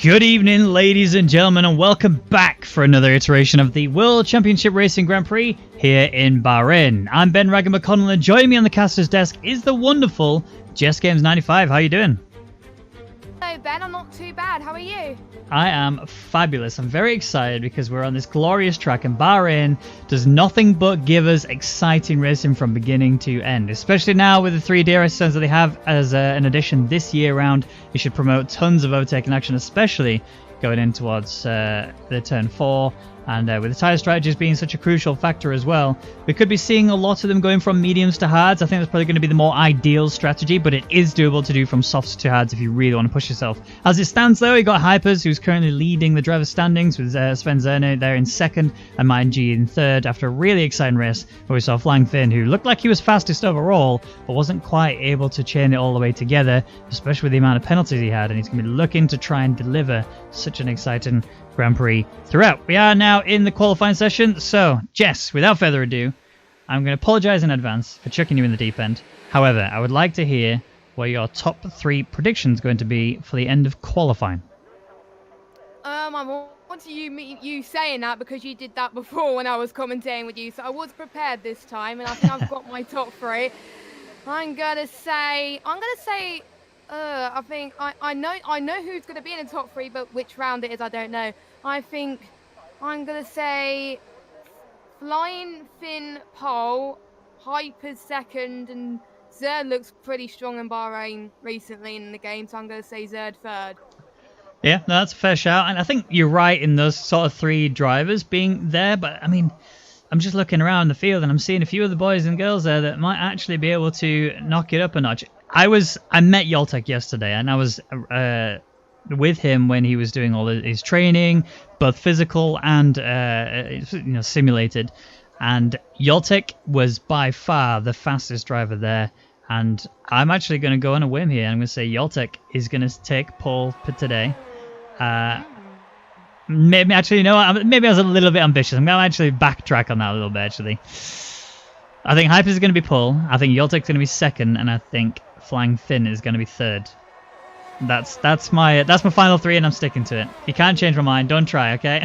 Good evening, ladies and gentlemen, and welcome back for another iteration of the World Championship Racing Grand Prix here in Bahrain. I'm Ben Rwaggy McConnell, and joining me on the caster's desk is the wonderful Jess Games 95. How are you doing? Hello, Ben. I'm not too bad. How are you? I am fabulous. I'm very excited because we're on this glorious track, and Bahrain does nothing but give us exciting racing from beginning to end, especially now with the 3 DRS zones that they have as an addition this year round. It should promote tons of overtaking action, especially going in towards the turn 4. And with the tyre strategies being such a crucial factor as well, we could be seeing a lot of them going from mediums to hards. I think that's probably going to be the more ideal strategy, but it is doable to do from softs to hards if you really want to push yourself. As it stands though, you got Hypers, who's currently leading the driver standings with Sven Zerne there in second and Martin G in third after a really exciting race where we saw Flying Finn, who looked like he was fastest overall, but wasn't quite able to chain it all the way together, especially with the amount of penalties he had, and he's going to be looking to try and deliver such an exciting Grand Prix throughout. We are now in the qualifying session, so Jess, without further ado, I'm going to apologise in advance for chucking you in the deep end. However, I would like to hear what your top 3 predictions are going to be for the end of qualifying. I want to you saying that because you did that before when I was commentating with you, so I was prepared this time, and I think I've got my top 3. I'm gonna say. I think I know who's going to be in the top 3, but which round it is, I don't know. I think I'm going to say Flying Finn pole, Hyper's second, and Zerd looks pretty strong in Bahrain recently in the game, so I'm going to say Zerd third. Yeah, no, that's a fair shout, and I think you're right in those sort of 3 drivers being there, but I mean, I'm just looking around the field and I'm seeing a few of the boys and girls there that might actually be able to knock it up a notch. I met Yoltek yesterday, and I was with him when he was doing all his training, both physical and simulated. And Yoltek was by far the fastest driver there. And I'm actually going to go on a whim here. I'm going to say Yoltek is going to take pole for today. Maybe actually, you know what? Maybe I was a little bit ambitious. I'm going to actually backtrack on that a little bit. Actually, I think Hyper is going to be pole. I think Yoltek's going to be second, and I think Flying Finn is going to be third. That's my final 3, and I'm sticking to it. You can't change my mind. Don't try, okay?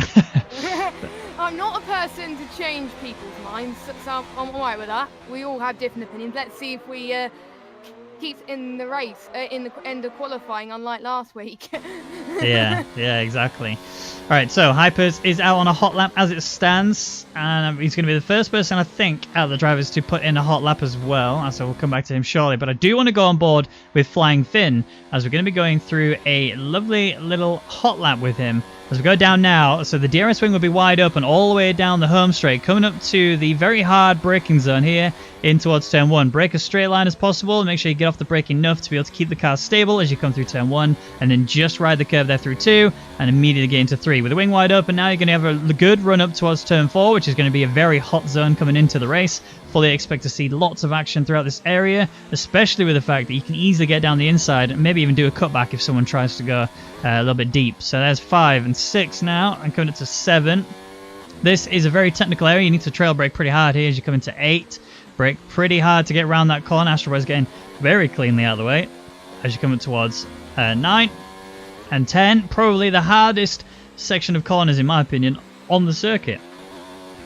I'm not a person to change people's minds, so I'm alright with that. We all have different opinions. Let's see if we keep in the race in the end of qualifying, unlike last week. yeah, exactly. All right, so Hypers is out on a hot lap as it stands, and he's going to be the first person, I think, out of the drivers to put in a hot lap as well, so we'll come back to him shortly. But I do want to go on board with Flying Finn, as we're going to be going through a lovely little hot lap with him. As we go down now, so the DRS wing will be wide open all the way down the home straight, coming up to the very hard braking zone here in towards turn 1. Brake as straight line as possible, and make sure you get off the brake enough to be able to keep the car stable as you come through turn 1, and then just ride the curve there through 2, and immediately get into 3. With the wing wide open now, you're going to have a good run up towards turn 4, which is going to be a very hot zone coming into the race. Fully expect to see lots of action throughout this area, especially with the fact that you can easily get down the inside and maybe even do a cutback if someone tries to go a little bit deep. So there's 5 and 6 now, and coming up to 7. This is a very technical area. You need to trail brake pretty hard here as you come into 8. Brake pretty hard to get around that corner. Astroboy's getting very cleanly out of the way as you come up towards 9 and 10. Probably the hardest section of corners, in my opinion, on the circuit.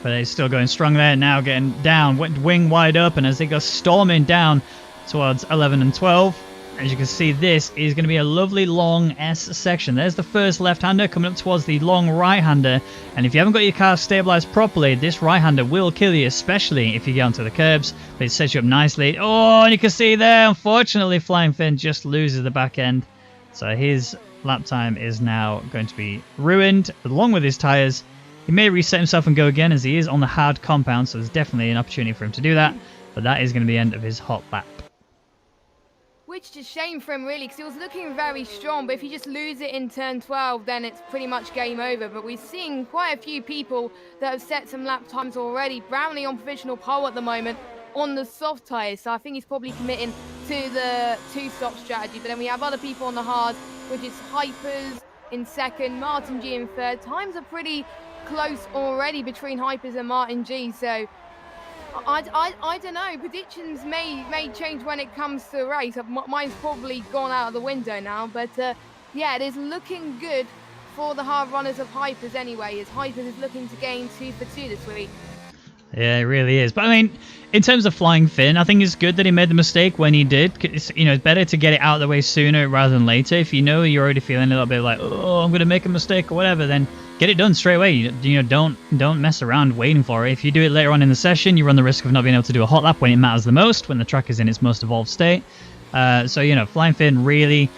But he's still going strong there, now getting down, wing wide open as they go storming down towards 11 and 12. As you can see, this is going to be a lovely long S section. There's the first left-hander coming up towards the long right-hander. And if you haven't got your car stabilized properly, this right-hander will kill you, especially if you get onto the curbs. But it sets you up nicely. Oh, and you can see there, unfortunately, Flying Finn just loses the back end. So his lap time is now going to be ruined, along with his tyres. He may reset himself and go again, as he is on the hard compound, so there's definitely an opportunity for him to do that. But that is going to be the end of his hot lap. Which is a shame for him, really, because he was looking very strong. But if you just lose it in turn 12, then it's pretty much game over. But we're seeing quite a few people that have set some lap times already. Brownlee on provisional pole at the moment on the soft tyres, so I think he's probably committing to the 2-stop strategy. But then we have other people on the hard, which is Hypers in second, Martin G in third. Times are pretty close already between Hypers and Martin G, so I don't know. Predictions may change when it comes to the race. Mine's probably gone out of the window now, but yeah, it is looking good for the hard runners of Hypers anyway, as Hypers is looking to gain 2 for 2 this week. Yeah, it really is. But I mean, in terms of Flying Finn, I think it's good that he made the mistake when he did. It's, it's better to get it out of the way sooner rather than later. If you know you're already feeling a little bit like, oh, I'm going to make a mistake or whatever, then get it done straight away. Don't mess around waiting for it. If you do it later on in the session, you run the risk of not being able to do a hot lap when it matters the most, when the track is in its most evolved state. So, Flying Finn really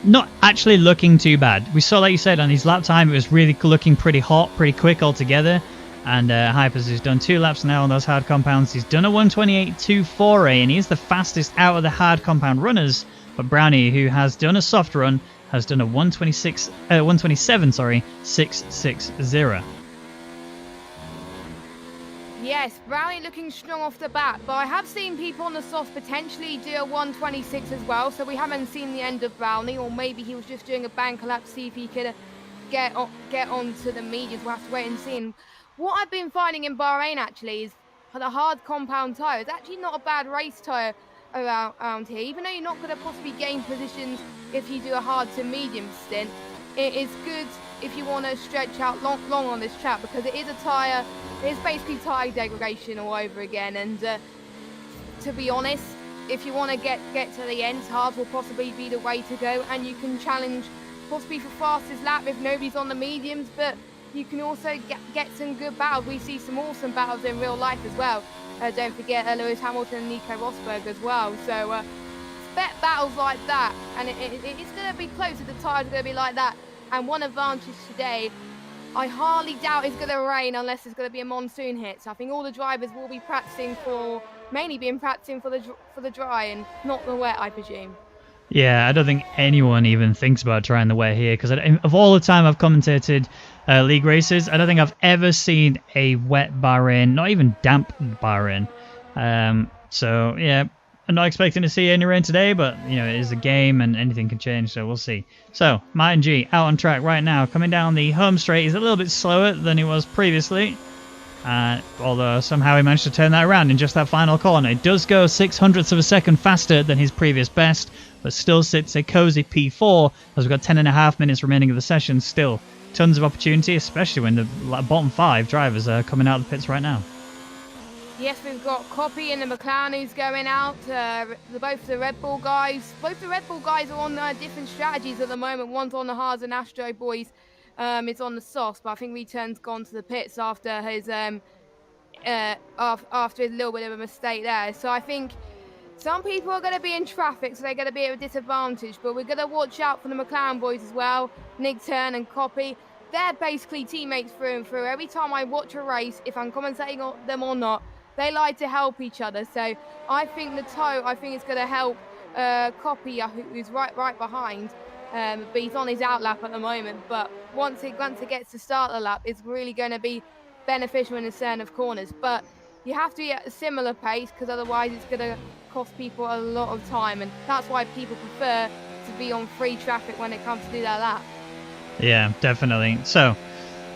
not actually looking too bad. We saw, like you said, on his lap time, it was really looking pretty hot, pretty quick altogether. And Hypers has done 2 laps now on those hard compounds. He's done a 128.24, and he is the fastest out of the hard compound runners. But Brownie, who has done a soft run, has done a 127.660. Yes, Brownie looking strong off the bat, but I have seen people on the softs potentially do a 126 as well, so we haven't seen the end of Brownie, or maybe he was just doing a bank lap to see if he could get onto the mediums. We'll have to wait and see. And what I've been finding in Bahrain actually is the hard compound tyre is actually not a bad race tyre around here, even though you're not going to possibly gain positions if you do a hard to medium stint. It is good if you want to stretch out long on this track, because it is a tyre, it's basically tyre degradation all over again. And to be honest, if you want to get to the end, hard will possibly be the way to go, and you can challenge possibly for fastest lap if nobody's on the mediums, but you can also get some good battles. We see some awesome battles in real life as well. Don't forget Lewis Hamilton and Nico Rosberg as well. So expect battles like that, and it's going to be close. The tyres are going to be like that. And one advantage today, I hardly doubt it's going to rain unless there's going to be a monsoon hit. So I think all the drivers will be practicing for the dry and not the wet, I presume. Yeah, I don't think anyone even thinks about trying the wet here, because of all the time I've commentated league races, I don't think I've ever seen a wet Bahrain, not even damp Bahrain. So yeah, I'm not expecting to see any rain today, but it is a game and anything can change, so we'll see. So Martin G out on track right now, coming down the home straight. He's a little bit slower than he was previously, although somehow he managed to turn that around in just that final corner. It does go 0.06 of a second faster than his previous best, but still sits a cozy P4 as we've got 10.5 minutes remaining of the session. Still tons of opportunity, especially when the bottom 5 drivers are coming out of the pits right now. Yes, we've got Copy and the McLaren who's going out. Both the Red Bull guys. Both the Red Bull guys are on different strategies at the moment. One's on the hards and Astro Boys is on the softs, but I think Return's gone to the pits after his after his little bit of a mistake there. So I think some people are going to be in traffic, so they're going to be at a disadvantage, but we're going to watch out for the McLaren boys as well, Nick Turn and Copy. They're basically teammates through and through. Every time I watch a race, if I'm commentating on them or not, they like to help each other. So I think the tow, is going to help Copy, who's right behind, but he's on his out lap at the moment. But once it gets to start the lap, it's really going to be beneficial in the turn of corners. But you have to be at a similar pace, because otherwise it's going to cost people a lot of time, and that's why people prefer to be on free traffic when it comes to do their lap. Yeah, definitely. So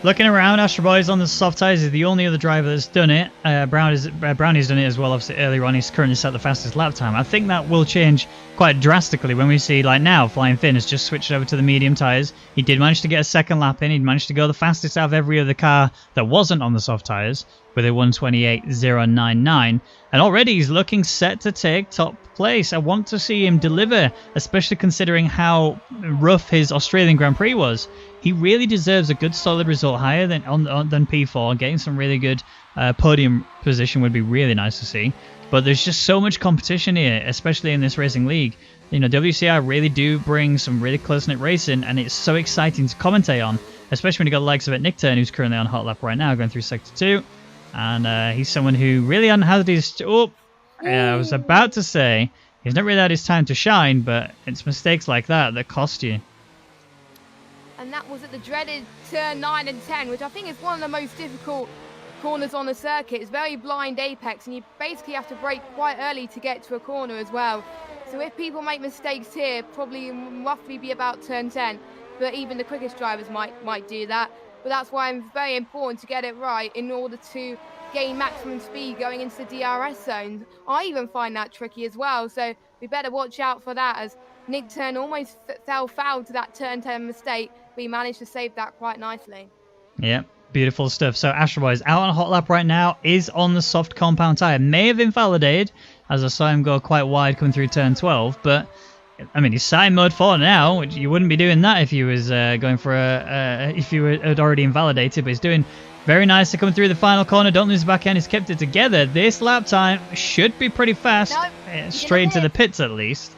looking around, Astro Boy's on the soft tyres is the only other driver that's done it. Brownie's done it as well, obviously earlier on. He's currently set the fastest lap time. I think that will change quite drastically when we see, like now, Flying Finn has just switched over to the medium tyres. He did manage to get a second lap in. He'd managed to go the fastest out of every other car that wasn't on the soft tyres with a 128.099. And already he's looking set to take top place. I want to see him deliver, especially considering how rough his Australian Grand Prix was. He really deserves a good solid result higher than P4. Getting some really good podium position would be really nice to see. But there's just so much competition here, especially in this racing league. WCR really do bring some really close-knit racing, and it's so exciting to commentate on, especially when you got the likes of Nick Turn, who's currently on hot lap right now, going through Sector 2. And he's someone who really had his... I was about to say, he's not really had his time to shine, but it's mistakes like that cost you. And that was at the dreaded turn 9 and 10, which I think is one of the most difficult corners on the circuit. It's very blind apex, and you basically have to brake quite early to get to a corner as well. So if people make mistakes here, probably roughly be about turn 10, but even the quickest drivers might do that. But that's why it's very important to get it right in order to gain maximum speed going into the DRS zone. I even find that tricky as well, so we better watch out for that, as Nick Turn almost fell foul to that turn 10 mistake. we managed to save that quite nicely. Yep, beautiful stuff. So Astro Boy is out on a hot lap right now, is on the soft compound tyre. May have invalidated, as I saw him go quite wide coming through turn 12, but I mean, he's sat in mode 4 now, which you wouldn't be doing that if you was going for if you had already invalidated, but he's doing very nicely coming through the final corner. Don't lose the back end, he's kept it together. This lap time should be pretty fast, straight into the pits at least.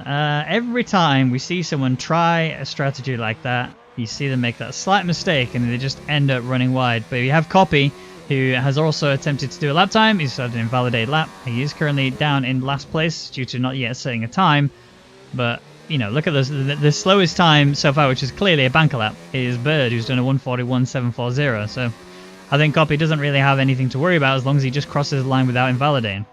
Every time we see someone try a strategy like that, you see them make that slight mistake and they just end up running wide. But you have Copy, who has also attempted to do a lap time. He's had an invalidated lap. He is currently down in last place due to not yet setting a time. But, you know, look at this. The slowest time so far, which is clearly a banker lap, is Bird, who's done a 1:41.740. So I think Copy doesn't really have anything to worry about as long as he just crosses the line without invalidating.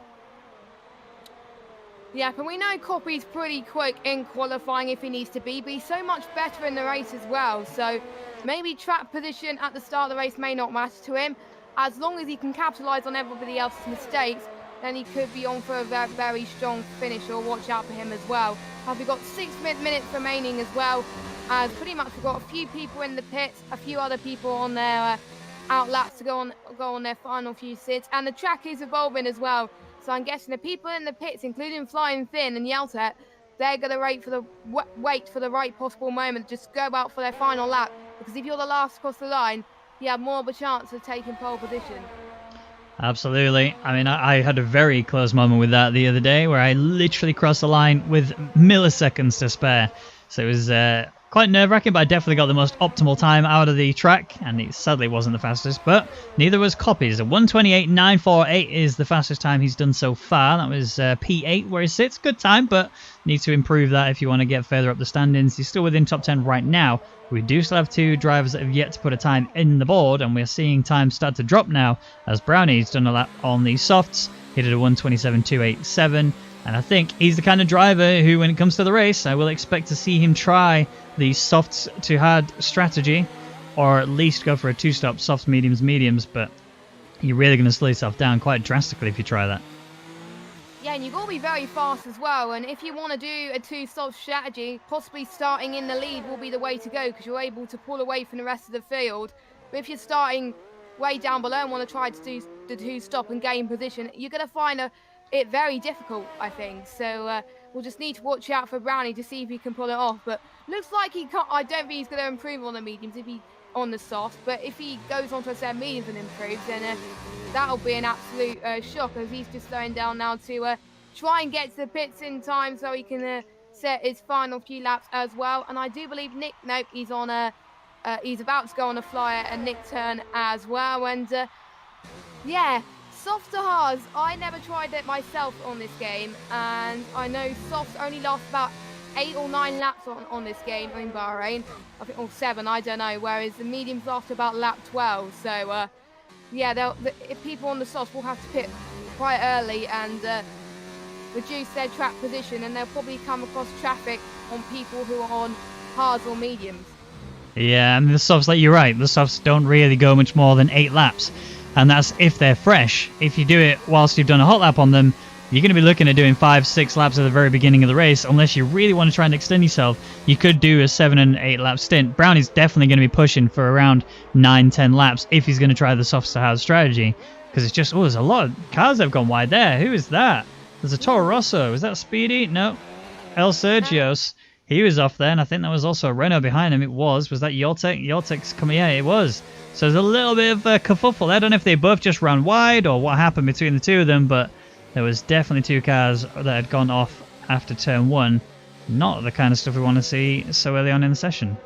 Yeah, but we know Copy's pretty quick in qualifying if he needs to be, but he's so much better in the race as well. So maybe track position at the start of the race may not matter to him. As long as he can capitalise on everybody else's mistakes, then he could be on for a very, very strong finish, or watch out for him as well. We've got 6 minutes remaining as well, as pretty much we've got a few people in the pits, a few other people on their out laps to go on their final few sits, and the track is evolving as well. So I'm guessing the people in the pits, including Flying Thin and Yeltet, they're going to wait for the right possible moment, just go out for their final lap. Because if you're the last across the line, you have more of a chance of taking pole position. Absolutely. I mean, I had a very close moment with that the other day where I literally crossed the line with milliseconds to spare. So it was quite nerve-wracking, but I definitely got the most optimal time out of the track, and it sadly wasn't the fastest, but neither was Copy's. A 1:28.948 is the fastest time he's done so far. That was P8 where he sits. Good time, but need to improve that if you want to get further up the standings. He's still within top 10 right now. We do still have two drivers that have yet to put a time in the board, and we're seeing time start to drop now as Brownie's done a lap on the softs. He did a 1:27.287. And I think he's the kind of driver who, when it comes to the race, I will expect to see him try the softs to hard strategy, or at least go for a two-stop softs, mediums, but you're really going to slow yourself down quite drastically if you try that. Yeah, and you've got to be very fast as well, and if you want to do a two-stop strategy, possibly starting in the lead will be the way to go, because you're able to pull away from the rest of the field. But if you're starting way down below and want to try to do the two-stop and gain position, you're going to find it very difficult, I think. So we'll just need to watch out for Brownie to see if he can pull it off. But looks like he can't. I don't think he's going to improve on the mediums if he on the soft. But if he goes on to a set of mediums and improves, then that'll be an absolute shock, as he's just slowing down now to try and get to the pits in time so he can set his final few laps as well. And I do believe Nick, nope, he's on he's about to go on a flyer, and Nick turn as well. And yeah. Soft to hards, I never tried it myself on this game, and I know softs only last about 8 or 9 laps on this game in Bahrain, I think, or 7, I don't know, whereas the mediums last about lap 12. So yeah, if people on the softs will have to pit quite early and reduce their track position, and they'll probably come across traffic on people who are on hards or mediums. Yeah, and the softs, like you're right, the softs don't really go much more than 8 laps. And that's if they're fresh. If you do it whilst you've done a hot lap on them, you're going to be looking at doing 5-6 laps at the very beginning of the race. Unless you really want to try and extend yourself, you could do a 7 and 8 lap stint. Brownie's definitely going to be pushing for around 9-10 laps if he's going to try the soft to hard strategy. Because it's just, there's a lot of cars that have gone wide there. Who is that? There's a Toro Rosso. Is that Speedy? No. El Sergios. He was off there, and I think that was also a Renault behind him. It was. Was that Yortek? Yortek's coming. Yeah, it was. So there's a little bit of a kerfuffle there. I don't know if they both just ran wide or what happened between the two of them, but there was definitely 2 cars that had gone off after turn 1. Not the kind of stuff we want to see so early on in the session.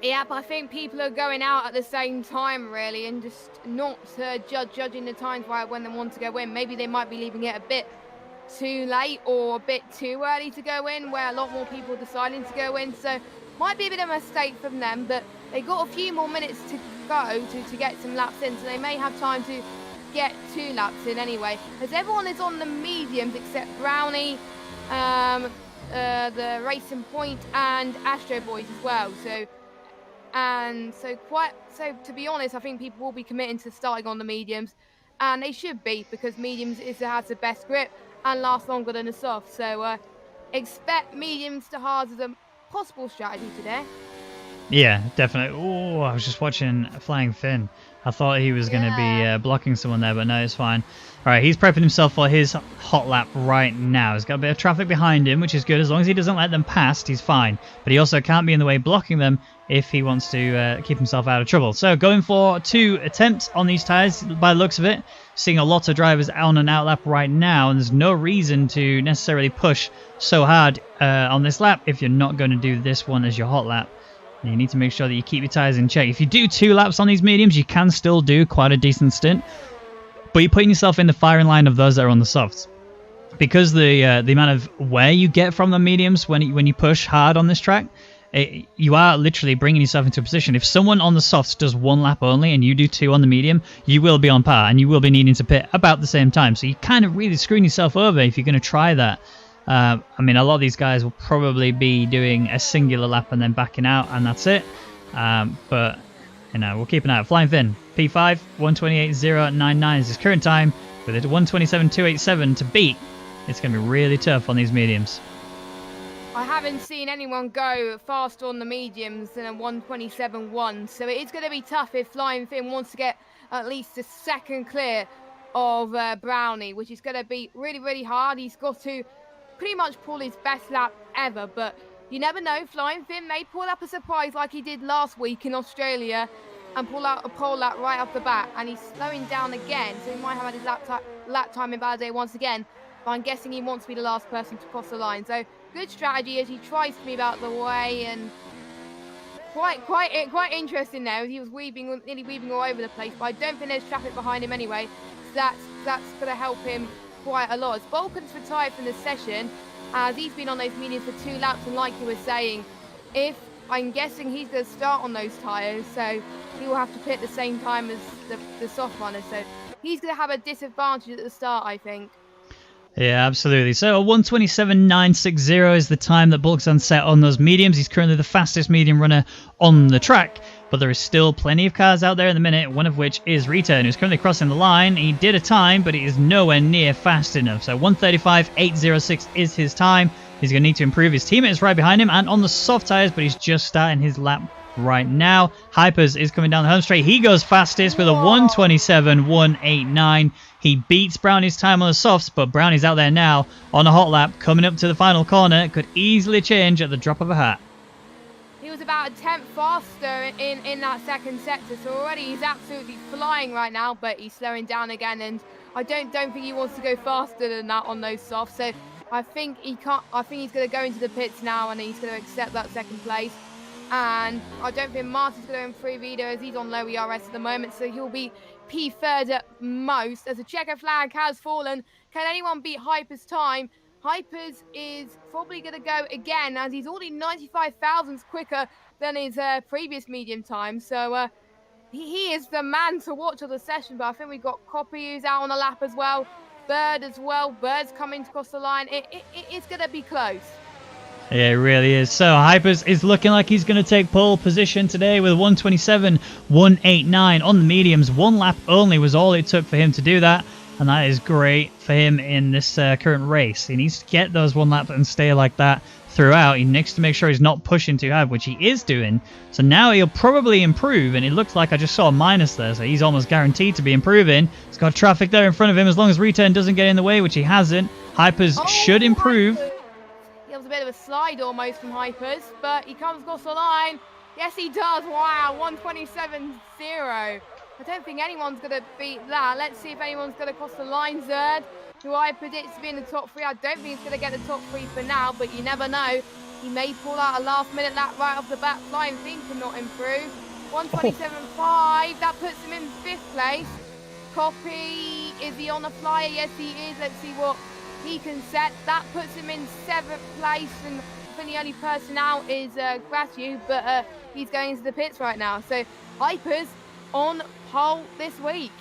Yep, I think people are going out at the same time, really, and just not judging the times right when they want to go in. Maybe they might be leaving it a bit too late or a bit too early to go in, where a lot more people are deciding to go in. So might be a bit of a mistake from them, but they got a few more minutes to go to get some laps in, so they may have time to get 2 laps in anyway, as everyone is on the mediums except Brownie, the Racing Point and Astro Boys as well. So to be honest, I think people will be committing to starting on the mediums, and they should be, because mediums has the best grip and lasts longer than the soft. So expect mediums to hards possible strategy today. Yeah, definitely. Oh, I was just watching Flying Finn. I thought he was going to be blocking someone there, but no, it's fine. All right, he's prepping himself for his hot lap right now. He's got a bit of traffic behind him, which is good. As long as he doesn't let them past, he's fine. But he also can't be in the way blocking them if he wants to keep himself out of trouble. So going for 2 attempts on these tyres by the looks of it. Seeing a lot of drivers on an out lap right now, and there's no reason to necessarily push so hard on this lap if you're not going to do this one as your hot lap. You need to make sure that you keep your tyres in check. If you do 2 laps on these mediums, you can still do quite a decent stint. But you're putting yourself in the firing line of those that are on the softs. Because the amount of wear you get from the mediums when you push hard on this track, you are literally bringing yourself into a position. If someone on the softs does 1 lap only and you do 2 on the medium, you will be on par and you will be needing to pit about the same time. So you're kind of really screwing yourself over if you're going to try that. I mean, a lot of these guys will probably be doing a singular lap and then backing out, and that's it. But, you know, we'll keep an eye out. Flying Finn, P5, 128.099 is his current time, with a 127.287 to beat. It's going to be really tough on these mediums. I haven't seen anyone go faster on the mediums than a 127.1, so it is going to be tough if Flying Finn wants to get at least a second clear of Brownie, which is going to be really, really hard. He's got to pretty much pull his best lap ever, but you never know. Flying Finn may pull up a surprise like he did last week in Australia and pull out a pole lap right off the bat, and he's slowing down again, so he might have had his lap time invalidate once again, but I'm guessing he wants to be the last person to cross the line. So good strategy as he tries to move out the way, and quite interesting there as he was nearly weaving all over the place, but I don't think there's traffic behind him anyway, so that's going to help him quite a lot. As Balkan's retired from the session, as he's been on those mediums for 2 laps, and like you were saying, if I'm guessing he's going to start on those tyres, so he will have to pit the same time as the soft runners, so he's going to have a disadvantage at the start, I think. Yeah, absolutely. So a 127.960 is the time that Balkan set on those mediums. He's currently the fastest medium runner on the track, but there is still plenty of cars out there in the minute, one of which is Return, who's currently crossing the line. He did a time, but he is nowhere near fast enough. So 135.806 is his time. He's going to need to improve. His teammate is right behind him and on the soft tyres, but he's just starting his lap right now. Hypers is coming down the home straight. He goes fastest with a 127.189. He beats Brownie's time on the softs, but Brownie's out there now on a hot lap, coming up to the final corner. Could easily change at the drop of a hat. He was about a tenth faster in that second sector, so already he's absolutely flying right now, but he's slowing down again, and I don't think he wants to go faster than that on those softs. So I think he can't. I think he's going to go into the pits now, and he's going to accept that second place. And I don't think Martin's going to improve either, as he's on low ERS at the moment, so he'll be P3rd at most. As a checker flag has fallen, can anyone beat Hyper's time? Hypers is probably going to go again, as he's already 95 thousandths quicker than his previous medium time. So he is the man to watch of the session. But I think we've got Copy who's out on the lap as well. Bird as well. Bird's coming across the line. It's going to be close. Yeah, it really is. So Hypers is looking like he's going to take pole position today with 127.189 on the mediums. 1 lap only was all it took for him to do that, and that is great for him in this current race. He needs to get those 1 lap and stay like that throughout. He needs to make sure he's not pushing too hard, which he is doing. So now he'll probably improve, and it looks like I just saw a minus there, so he's almost guaranteed to be improving. He's got traffic there in front of him as long as Return doesn't get in the way, which he hasn't. Hypers should improve. It was a bit of a slide almost from Hypers, but he comes across the line. Yes, he does. Wow, 127.0. I don't think anyone's going to beat that. Let's see if anyone's going to cross the line, Zerd, who I predict to be in the top 3. I don't think he's going to get the top 3 for now, but you never know. He may pull out a last-minute lap right off the bat. Flying Finn cannot improve. 127.5. That puts him in 5th place. Copy. Is he on the flyer? Yes, he is. Let's see what he can set. That puts him in 7th place, and I think the only person out is Gratu, but he's going into the pits right now. So Hypers on pole this week.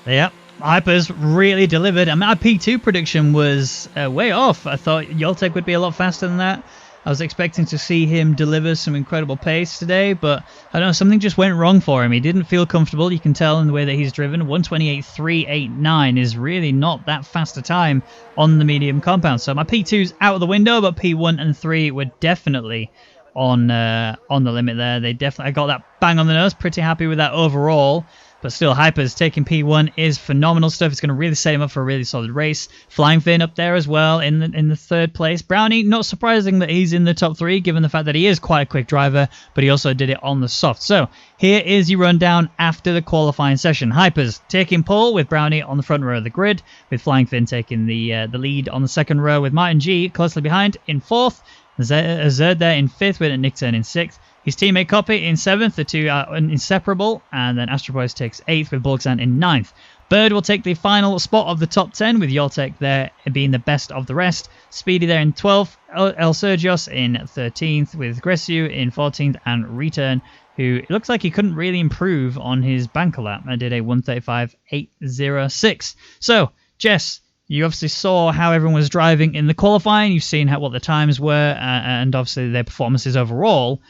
Yeah, Hypers really delivered. I mean, my P2 prediction was way off. I thought Yoltek would be a lot faster than that. I was expecting to see him deliver some incredible pace today, but I don't know, something just went wrong for him. He didn't feel comfortable. You can tell in the way that he's driven. 128.389 is really not that fast a time on the medium compound. So my P2's out of the window, but P1 and 3 were definitely on the limit there. I got that bang on the nose. Pretty happy with that overall. But still, Hyper's taking P1 is phenomenal stuff. It's going to really set him up for a really solid race. Flying Finn up there as well in the third place. Brownie, not surprising that he's in the top 3, given the fact that he is quite a quick driver, but he also did it on the soft. So here is your rundown after the qualifying session. Hyper's taking pole with Brownie on the front row of the grid, with Flying Finn taking the lead on the second row, with Martin G closely behind in 4th. Zerd there in 5th, with Nick Turn in 6th. His teammate Copy in 7th, the two are inseparable, and then Astro Boys takes 8th with Bulgzan in 9th. Bird will take the final spot of the top 10, with Yoltek there being the best of the rest. Speedy there in 12th, El Sergios in 13th, with Gresu in 14th, and Return, who it looks like he couldn't really improve on his banker lap. I did a 1:35.806. So, Jess, you obviously saw how everyone was driving in the qualifying. You've seen what the times were, and obviously their performances overall.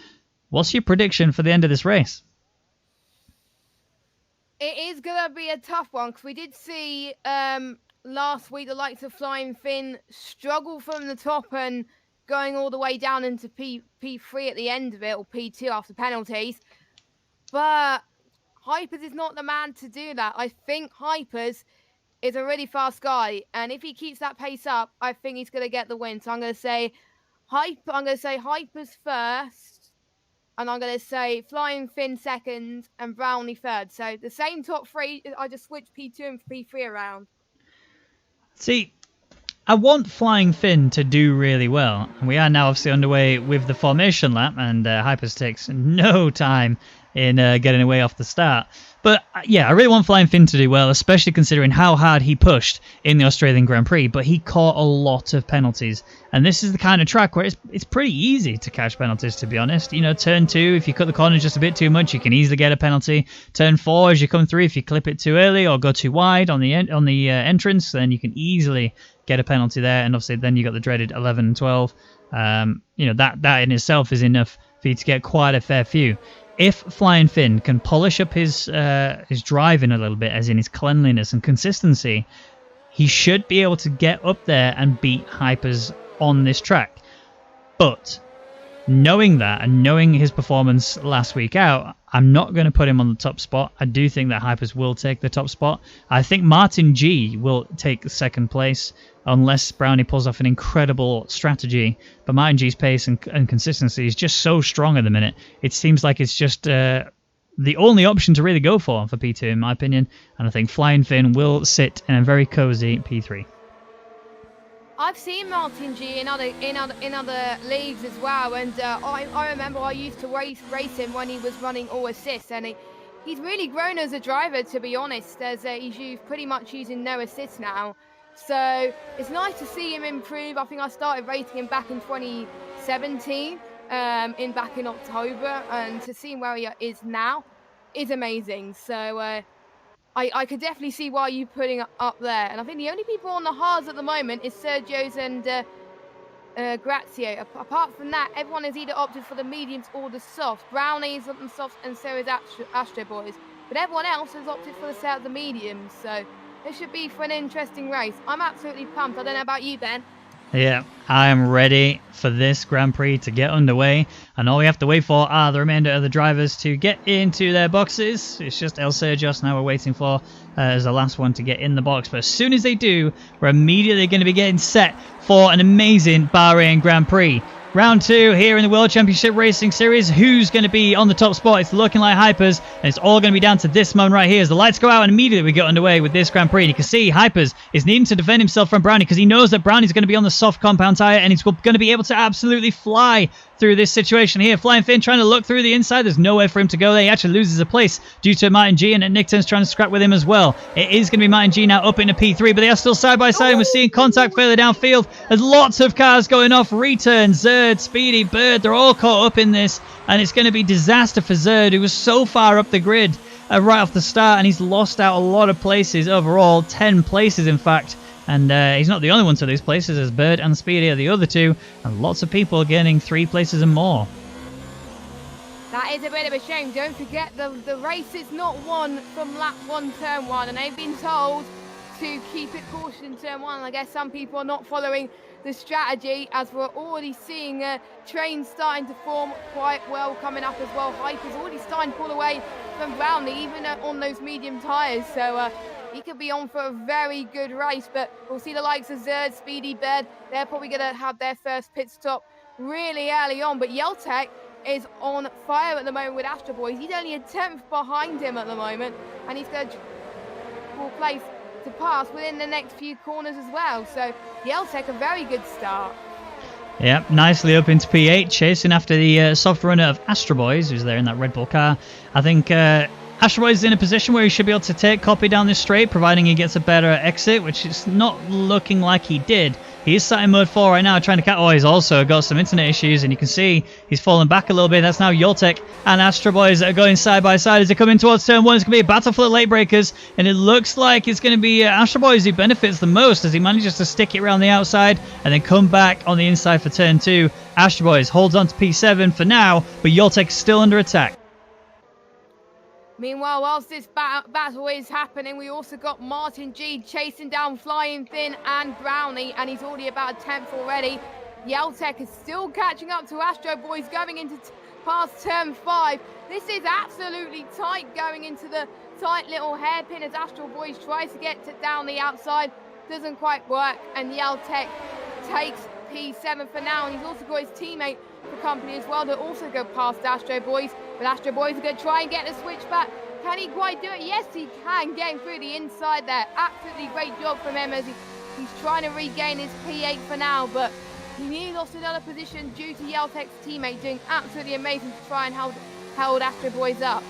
What's your prediction for the end of this race? It is going to be a tough one, because we did see last week the likes of Flying Finn struggle from the top and going all the way down into P3 at the end of it, or P2 after penalties. But Hypers is not the man to do that. I think Hypers is a really fast guy, and if he keeps that pace up, I think he's going to get the win. So I'm going to say Hypers first. And I'm going to say Flying Finn second and Brownie third. So the same top 3. I just switched P2 and P3 around. See, I want Flying Finn to do really well. And we are now obviously underway with the formation lap. And Hypers takes no time in getting away off the start. But yeah, I really want Flying Finn to do well, especially considering how hard he pushed in the Australian Grand Prix. But he caught a lot of penalties. And this is the kind of track where it's pretty easy to catch penalties, to be honest. You know, turn 2, if you cut the corner just a bit too much, you can easily get a penalty. Turn 4, as you come through, if you clip it too early or go too wide on the entrance, then you can easily get a penalty there. And obviously then you got the dreaded 11 and 12. You know, that in itself is enough for you to get quite a fair few. If Flying Finn can polish up his driving a little bit, as in his cleanliness and consistency, he should be able to get up there and beat Hypers on this track. But knowing that and knowing his performance last week out, I'm not going to put him on the top spot. I do think that Hypers will take the top spot. I think Martin G will take the second place unless Brownie pulls off an incredible strategy. But Martin G's pace and consistency is just so strong at the minute. It seems like it's just the only option to really go for P2, in my opinion. And I think Flying Finn will sit in a very cozy P3. I've seen Martin G in other leagues as well, and I remember I used to race him when he was running all assists, and he's really grown as a driver, to be honest, as he's pretty much using no assists now. So it's nice to see him improve. I think I started racing him back in 2017, back in October, and to see where he is now is amazing. So I could definitely see why you're putting it up there. And I think the only people on the hards at the moment is Sergio's and Grazio. Apart from that, everyone has either opted for the mediums or the softs. Brownie's on the softs, and so is Astro Boys. But everyone else has opted for the mediums. So it should be for an interesting race. I'm absolutely pumped. I don't know about you, Ben. Yeah, I am ready for this Grand Prix to get underway, and all we have to wait for are the remainder of the drivers to get into their boxes. It's just El Sergios now we're waiting for as the last one to get in the box, but as soon as they do, we're immediately going to be getting set for an amazing Bahrain Grand Prix. Round 2 here in the World Championship Racing Series. Who's going to be on the top spot? It's looking like Hypers, and it's all going to be down to this moment right here as the lights go out and immediately we get underway with this Grand Prix. And you can see Hypers is needing to defend himself from Brownie because he knows that Brownie's going to be on the soft compound tyre and he's going to be able to absolutely fly through this situation here. Flying Finn trying to look through the inside. There's nowhere for him to go there. He actually loses a place due to Martin G, and Nickton's trying to scrap with him as well. It is going to be Martin G now up into P3, but they are still side by side, and we're seeing contact further downfield. There's lots of cars going off. Return, Zerd, Speedy, Bird, they're all caught up in this, and it's going to be disaster for Zerd, who was so far up the grid right off the start, and he's lost out a lot of places overall, 10 places in fact, And he's not the only one to lose places, as Bird and Speedy are the other two, and lots of people gaining 3 places and more. That is a bit of a shame. Don't forget, the race is not won from lap 1, turn 1, and they've been told to keep it cautious in turn 1. I guess some people are not following the strategy, as we're already seeing trains starting to form quite well coming up as well. Hyper's already starting to pull away from Brownie, even on those medium tyres. So he could be on for a very good race, but we'll see the likes of Zerd, Speedy, Bird. They're probably going to have their first pit stop really early on, but Yeltek is on fire at the moment with Astro Boys. He's only a 10th behind him at the moment, and he's going to place to pass within the next few corners as well. So Yeltek, a very good start. Yep, nicely up into P8, chasing after the soft runner of Astro Boys, who's there in that Red Bull car. I think Astro Boys is in a position where he should be able to take Copy down this straight, providing he gets a better exit, which is not looking like he did. He is sat in mode 4 right now, trying to catch. Oh, he's also got some internet issues, and you can see he's fallen back a little bit. That's now Yoltek and Astro Boys that are going side by side as they come in towards turn 1. It's going to be a battle for the late breakers, and it looks like it's going to be Astro Boys who benefits the most as he manages to stick it around the outside and then come back on the inside for turn 2. Astro Boys holds on to P7 for now, but Yoltek still under attack. Meanwhile, whilst this battle is happening, we also got Martin G chasing down Flying Finn and Brownie, and he's already about a 10th already. Yeltek is still catching up to Astro Boys going into past turn 5. This is absolutely tight going into the tight little hairpin as Astro Boys tries to get down the outside. Doesn't quite work, and Yeltek takes P7 for now, and he's also got his teammate for company as well to also go past Astro Boys. But Astro Boys are going to try and get the switch back. Can he quite do it? Yes, he can, getting through the inside there. Absolutely great job from him as he's trying to regain his P8 for now, but he nearly lost another position due to Yeltek's teammate doing absolutely amazing to try and hold Astro Boys up.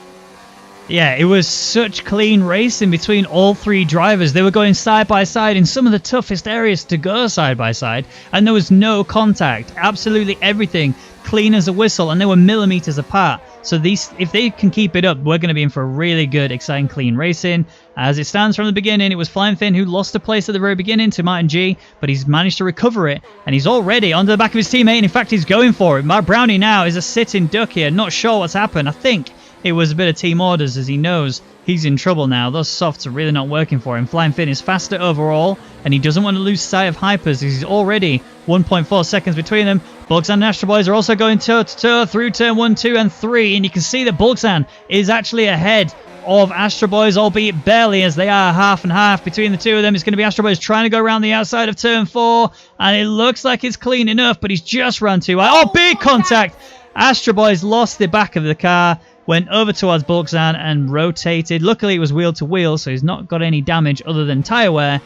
Yeah, it was such clean racing between all 3 drivers. They were going side by side in some of the toughest areas to go side by side, and there was no contact. Absolutely everything clean as a whistle, and they were millimeters apart. So if they can keep it up, we're going to be in for really good, exciting, clean racing. As it stands from the beginning, it was Flying Finn who lost a place at the very beginning to Martin G, but he's managed to recover it, and he's already onto the back of his teammate, and in fact, he's going for it. Brownie now is a sitting duck here, not sure what's happened. I think it was a bit of team orders, as he knows he's in trouble now. Those softs are really not working for him. Flying Finn is faster overall, and he doesn't want to lose sight of Hypers. He's already 1.4 seconds between them. Bulksan and Astro Boys are also going toe-to-toe through turn 1, 2, and 3, and you can see that Bulksan is actually ahead of Astro Boys, albeit barely, as they are half and half between the two of them. It's going to be Astro Boys trying to go around the outside of turn 4, and it looks like it's clean enough, but he's just run too high. Oh, big contact! Astro Boys lost the back of the car, went over towards Bulksan and rotated. Luckily, it was wheel to wheel, so he's not got any damage other than tyre wear.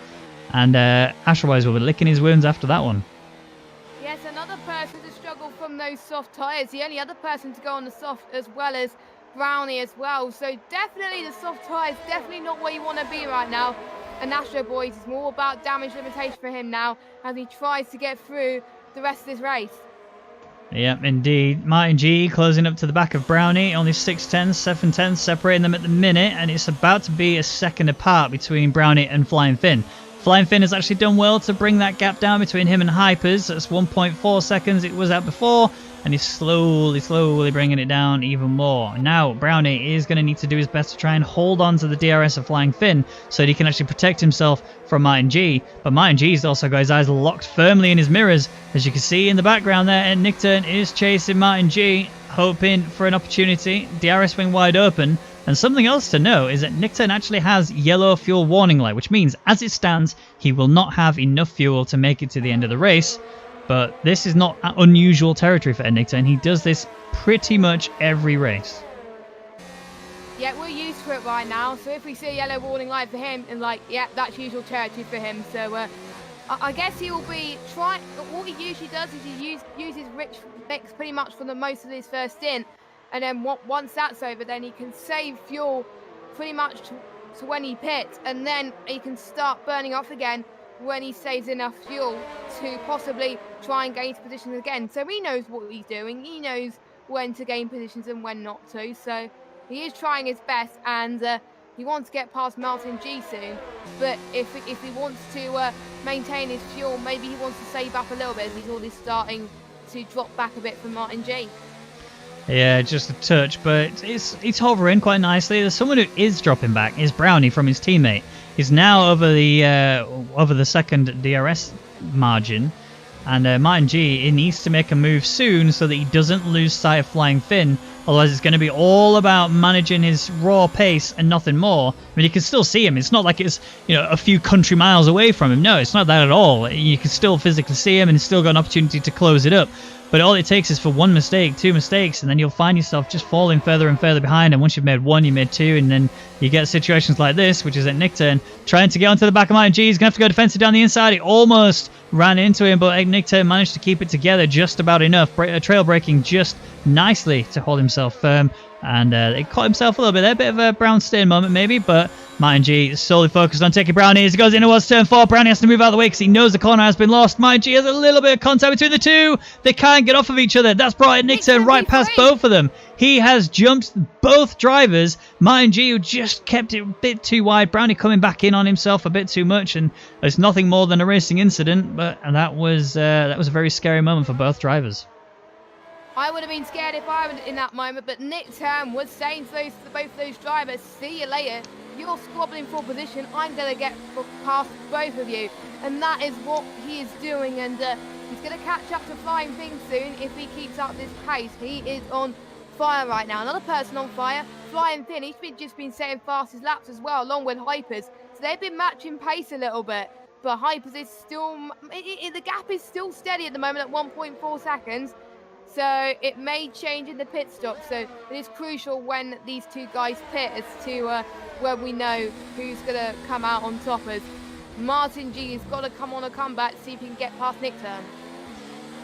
And Astro Boys will be licking his wounds after that one. Yes, another person to struggle from those soft tyres. The only other person to go on the soft as well as Brownie as well. So definitely the soft tyres, definitely not where you want to be right now. And Astro Boys is more about damage limitation for him now as he tries to get through the rest of this race. Yep, indeed. Martin G closing up to the back of Brownie. Only 6 tenths, 7 tenths separating them at the minute, and it's about to be a second apart between Brownie and Flying Finn. Flying Finn has actually done well to bring that gap down between him and Hypers. That's 1.4 seconds it was at before, and he's slowly bringing it down even more. Now, Brownie is going to need to do his best to try and hold on to the DRS of Flying Finn so that he can actually protect himself from Martin G. But Martin G's also got his eyes locked firmly in his mirrors, as you can see in the background there, and Nickturn is chasing Martin G, hoping for an opportunity. DRS wing wide open. And something else to know is that Nickturn actually has yellow fuel warning light, which means, as it stands, he will not have enough fuel to make it to the end of the race. But this is not unusual territory for Nickturn. He does this pretty much every race. Yeah, we're used to it right now. So if we see a yellow warning light for him, and yeah, that's usual territory for him. So I guess he will be trying. What he usually does is he uses rich mix pretty much for the most of his first stint. And then once that's over, then he can save fuel pretty much to when he pits. And then he can start burning off again when he saves enough fuel to possibly try and gain positions again. So he knows what he's doing. He knows when to gain positions and when not to. So he is trying his best. And He wants to get past Martin G soon, but if he wants to maintain his fuel, maybe he wants to save up a little bit, as he's already starting to drop back a bit from Martin G. Yeah, just a touch, but it's hovering quite nicely. There's someone who is dropping back. Is Brownie from his teammate. He's now over the second DRS margin, and Martin G, he needs to make a move soon so that he doesn't lose sight of Flying Finn. Otherwise, it's going to be all about managing his raw pace and nothing more. I mean, you can still see him. It's not like it's, a few country miles away from him. No, it's not that at all. You can still physically see him and he's still got an opportunity to close it up. But all it takes is for one mistake, two mistakes, and then you'll find yourself just falling further and further behind. And once you've made one, you made two, and then you get situations like this, which is at Nick Turn, trying to get onto the back of Martin G. He's going to have to go defensive down the inside. He almost ran into him, but Nick Turn managed to keep it together just about enough, trail braking just nicely to hold himself firm. And he caught himself a little bit there, a bit of a Brown stain moment maybe, but Martin G is solely focused on taking Brownie as he goes in towards turn 4. Brownie has to move out of the way because he knows the corner has been lost. Martin G has a little bit of contact between the two. They can't get off of each other. That's brought Nick Turn right past both of them. He has jumped both drivers. Martin G, who just kept it a bit too wide. Brownie coming back in on himself a bit too much, and it's nothing more than a racing incident, but that was a very scary moment for both drivers. I would have been scared if I was in that moment, but Nick Turn was saying to both those drivers, see you later. You're squabbling for position. I'm going to get past both of you. And that is what he is doing. And he's going to catch up to Flying Finn soon if he keeps up this pace. He is on fire right now. Another person on fire, Flying Finn. He's just been setting fastest laps as well, along with Hypers. So they've been matching pace a little bit. But Hypers is still... the gap is still steady at the moment at 1.4 seconds. So it may change in the pit stop. So it is crucial when these two guys pit as to where we know who's going to come out on top. As Martin G has got to come on a comeback, see if he can get past Nick Turn.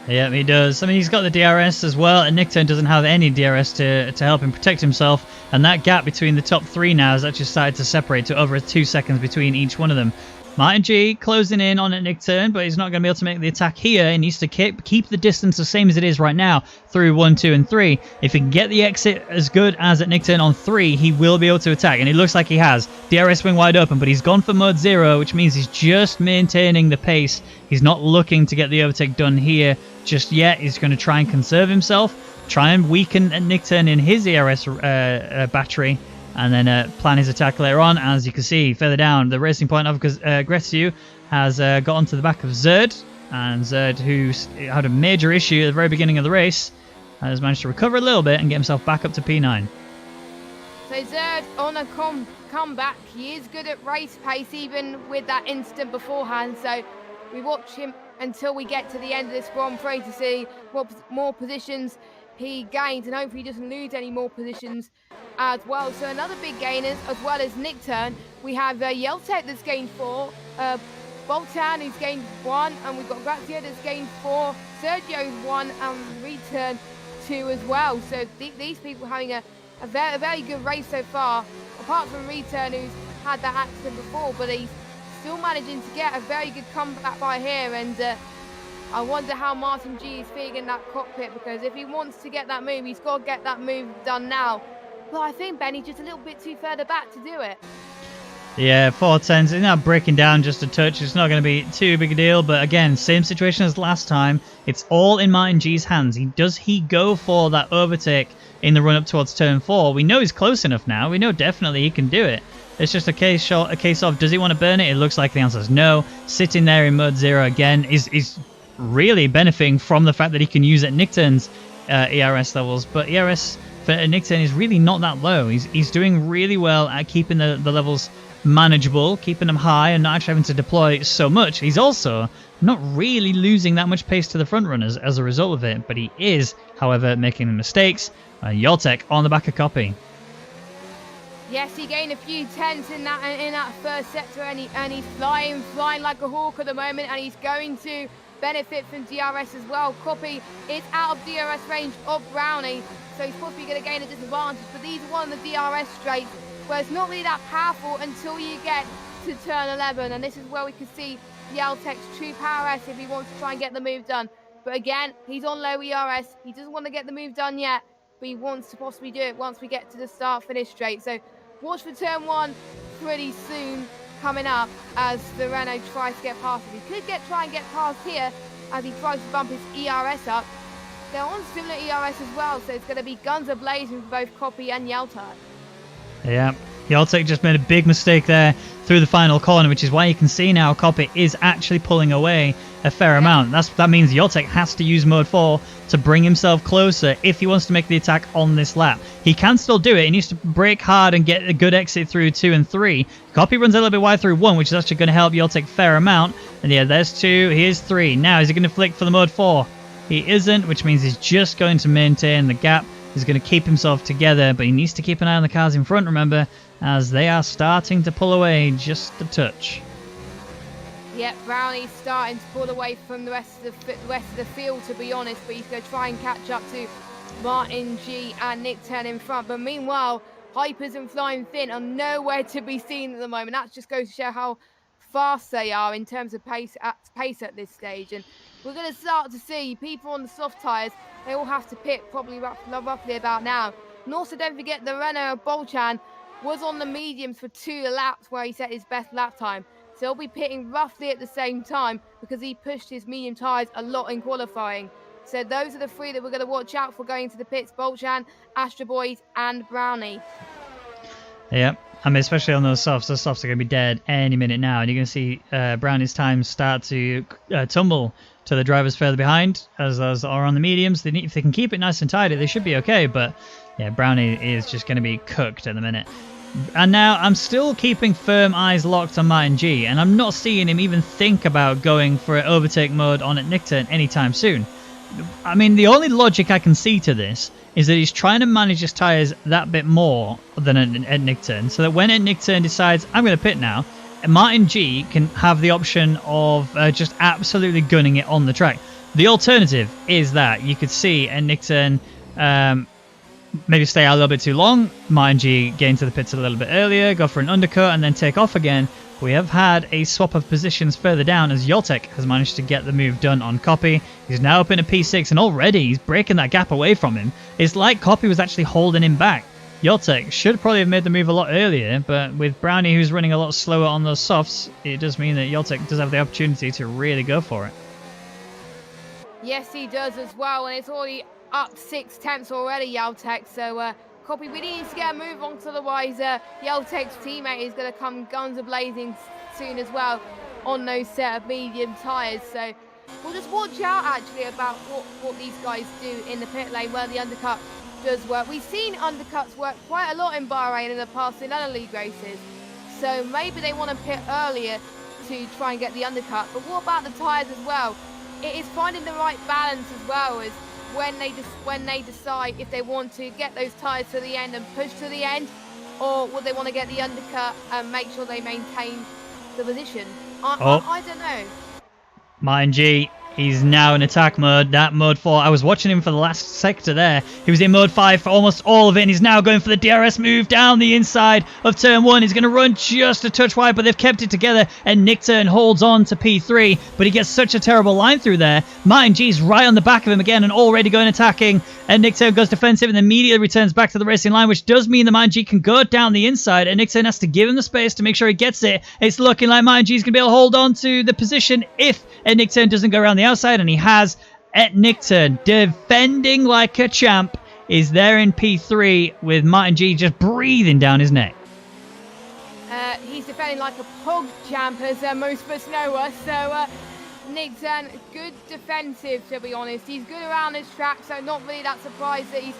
Yeah, he does. I mean, he's got the DRS as well, and Nick Turn doesn't have any DRS to help him protect himself. And that gap between the top three now has actually started to separate to over 2 seconds between each one of them. Martin G closing in on at Nick Turn, but he's not going to be able to make the attack here. He needs to keep the distance the same as it is right now through 1, 2, and 3. If he can get the exit as good as at Nick Turn on 3, he will be able to attack, and it looks like he has. DRS wing wide open, but he's gone for mode 0, which means he's just maintaining the pace. He's not looking to get the overtake done here just yet. He's going to try and conserve himself, try and weaken at Nick Turn in his ERS battery, and then plan his attack later on. As you can see further down, the racing point of Gretsiu has got onto the back of Zerd, and Zerd, who had a major issue at the very beginning of the race, has managed to recover a little bit and get himself back up to P9. So Zerd on a comeback. He is good at race pace, even with that incident beforehand. So we watch him until we get to the end of this Grand Prix to see what more positions he gains, and hopefully he doesn't lose any more positions as well. So another big gainers, as well as Nick Turn, we have Yeltek that's gained 4, Boltan who's gained 1, and we've got Grazia that's gained 4, Sergio's 1, and Return 2 as well. So these people having a very good race so far, apart from Return, who's had that accident before, but he's still managing to get a very good comeback by here. And I wonder how Martin G is feeling in that cockpit, because if he wants to get that move, he's got to get that move done now. But I think Benny's just a little bit too further back to do it. Yeah, 410s, it's now breaking down just a touch. It's not going to be too big a deal, but again, same situation as last time. It's all in Martin G's hands. Does he go for that overtake in the run up towards turn 4? We know he's close enough now. We know definitely he can do it. It's just a case of, does he want to burn it? It looks like the answer is no. Sitting there in mode 0 again is really benefiting from the fact that he can use at Nick Turn's ERS levels, but ERS for Nick Turn is really not that low. He's doing really well at keeping the levels manageable, keeping them high, and not actually having to deploy so much. He's also not really losing that much pace to the front runners as a result of it, but he is, however, making mistakes. Yoltek on the back of copy. Yes, he gained a few tenths in that first sector, and he's flying like a hawk at the moment, and he's going to benefit from DRS as well. Copy is out of DRS range of Brownie, so he's possibly going to gain a disadvantage. But these are one of the DRS straights where it's not really that powerful until you get to turn 11, and this is where we can see Yeltek's true power S if he wants to try and get the move done. But again, he's on low ERS. He doesn't want to get the move done yet, but he wants to possibly do it once we get to the start-finish straight. So watch for turn 1 pretty soon coming up as the Renault tries to get past him. He could try and get past here as he tries to bump his ERS up. They're on similar ERS as well, so it's going to be guns a-blazing for both Copy and Yeltek. Yeah, Yeltek just made a big mistake there through the final corner, which is why you can see now Copy is actually pulling away a fair amount. That means Yeltek has to use mode 4 to bring himself closer if he wants to make the attack on this lap. He can still do it. He needs to brake hard and get a good exit through 2 and 3. Copy runs a little bit wide through 1, which is actually going to help Yeltek a fair amount. And yeah, there's 2. Here's 3. Now, is he going to flick for the mode 4? He isn't, which means he's just going to maintain the gap. He's going to keep himself together, but he needs to keep an eye on the cars in front, remember, as they are starting to pull away just a touch. Yep, Brownie's starting to pull away from the rest of the field, to be honest, but he's going to try and catch up to Martin G and Nick Turn in front. But meanwhile, Hypers and Flying Finn are nowhere to be seen at the moment. That just goes to show how fast they are in terms of pace at this stage. And we're going to start to see people on the soft tyres. They all have to pit probably roughly about now. And also don't forget the Renault Bolchan was on the mediums for 2 laps where he set his best lap time. So he'll be pitting roughly at the same time because he pushed his medium tyres a lot in qualifying. So those are the 3 that we're going to watch out for going into the pits: Bolchan, Astro Boys and Brownie. Yep. I mean, especially on those softs. Those softs are going to be dead any minute now. And you're going to see Brownie's time start to tumble to the drivers further behind as those are on the mediums. If they can keep it nice and tidy, they should be okay. But yeah, Brownie is just going to be cooked at the minute. And now I'm still keeping firm eyes locked on Martin G, and I'm not seeing him even think about going for overtake mode on at Nickturn anytime soon. I mean, the only logic I can see to this is that he's trying to manage his tyres that bit more than at Nickturn, so that when at Nickturn decides, I'm going to pit now, Martin G can have the option of just absolutely gunning it on the track. The alternative is that you could see at Nickturn maybe stay out a little bit too long, Martin G get into the pits a little bit earlier, go for an undercut and then take off again. We have had a swap of positions further down as Yeltek has managed to get the move done on Copy. He's now up in a P6 and already he's breaking that gap away from him. It's like Copy was actually holding him back. Yeltek should probably have made the move a lot earlier, but with Brownie who's running a lot slower on those softs, it does mean that Yeltek does have the opportunity to really go for it. Yes, he does as well, and it's already up 6 tenths already, Yeltek. So Copy really needs to get a move on, because otherwise Yeltek's teammate is going to come guns a-blazing soon as well on those set of medium tyres. So we'll just watch out actually about what these guys do in the pit lane where the undercut does work. We've seen undercuts work quite a lot in Bahrain in the past in other league races. So maybe they want to pit earlier to try and get the undercut. But what about the tyres as well? It is finding the right balance as well as when they decide if they want to get those tyres to the end and push to the end, or would they want to get the undercut and make sure they maintain the position. I don't know. Martin G, he's now in attack mode, that mode 4. I was watching him for the last sector there. He was in mode 5 for almost all of it, and he's now going for the DRS move down the inside of turn 1. He's going to run just a touch wide, but they've kept it together, and Nickturn holds on to P3, but he gets such a terrible line through there. Martin G's right on the back of him again and already going attacking, and Nickturn goes defensive and immediately returns back to the racing line, which does mean that Martin G can go down the inside, and Nickturn has to give him the space to make sure he gets it. It's looking like Martin G's going to be able to hold on to the position if Nickturn doesn't go around the outside, and he has. Nickturn, defending like a champ, is there in P3 with Martin G just breathing down his neck. He's defending like a pog champ, as most of us know us. So Nickturn, good defensive, to be honest. He's good around this track, so not really that surprised that he's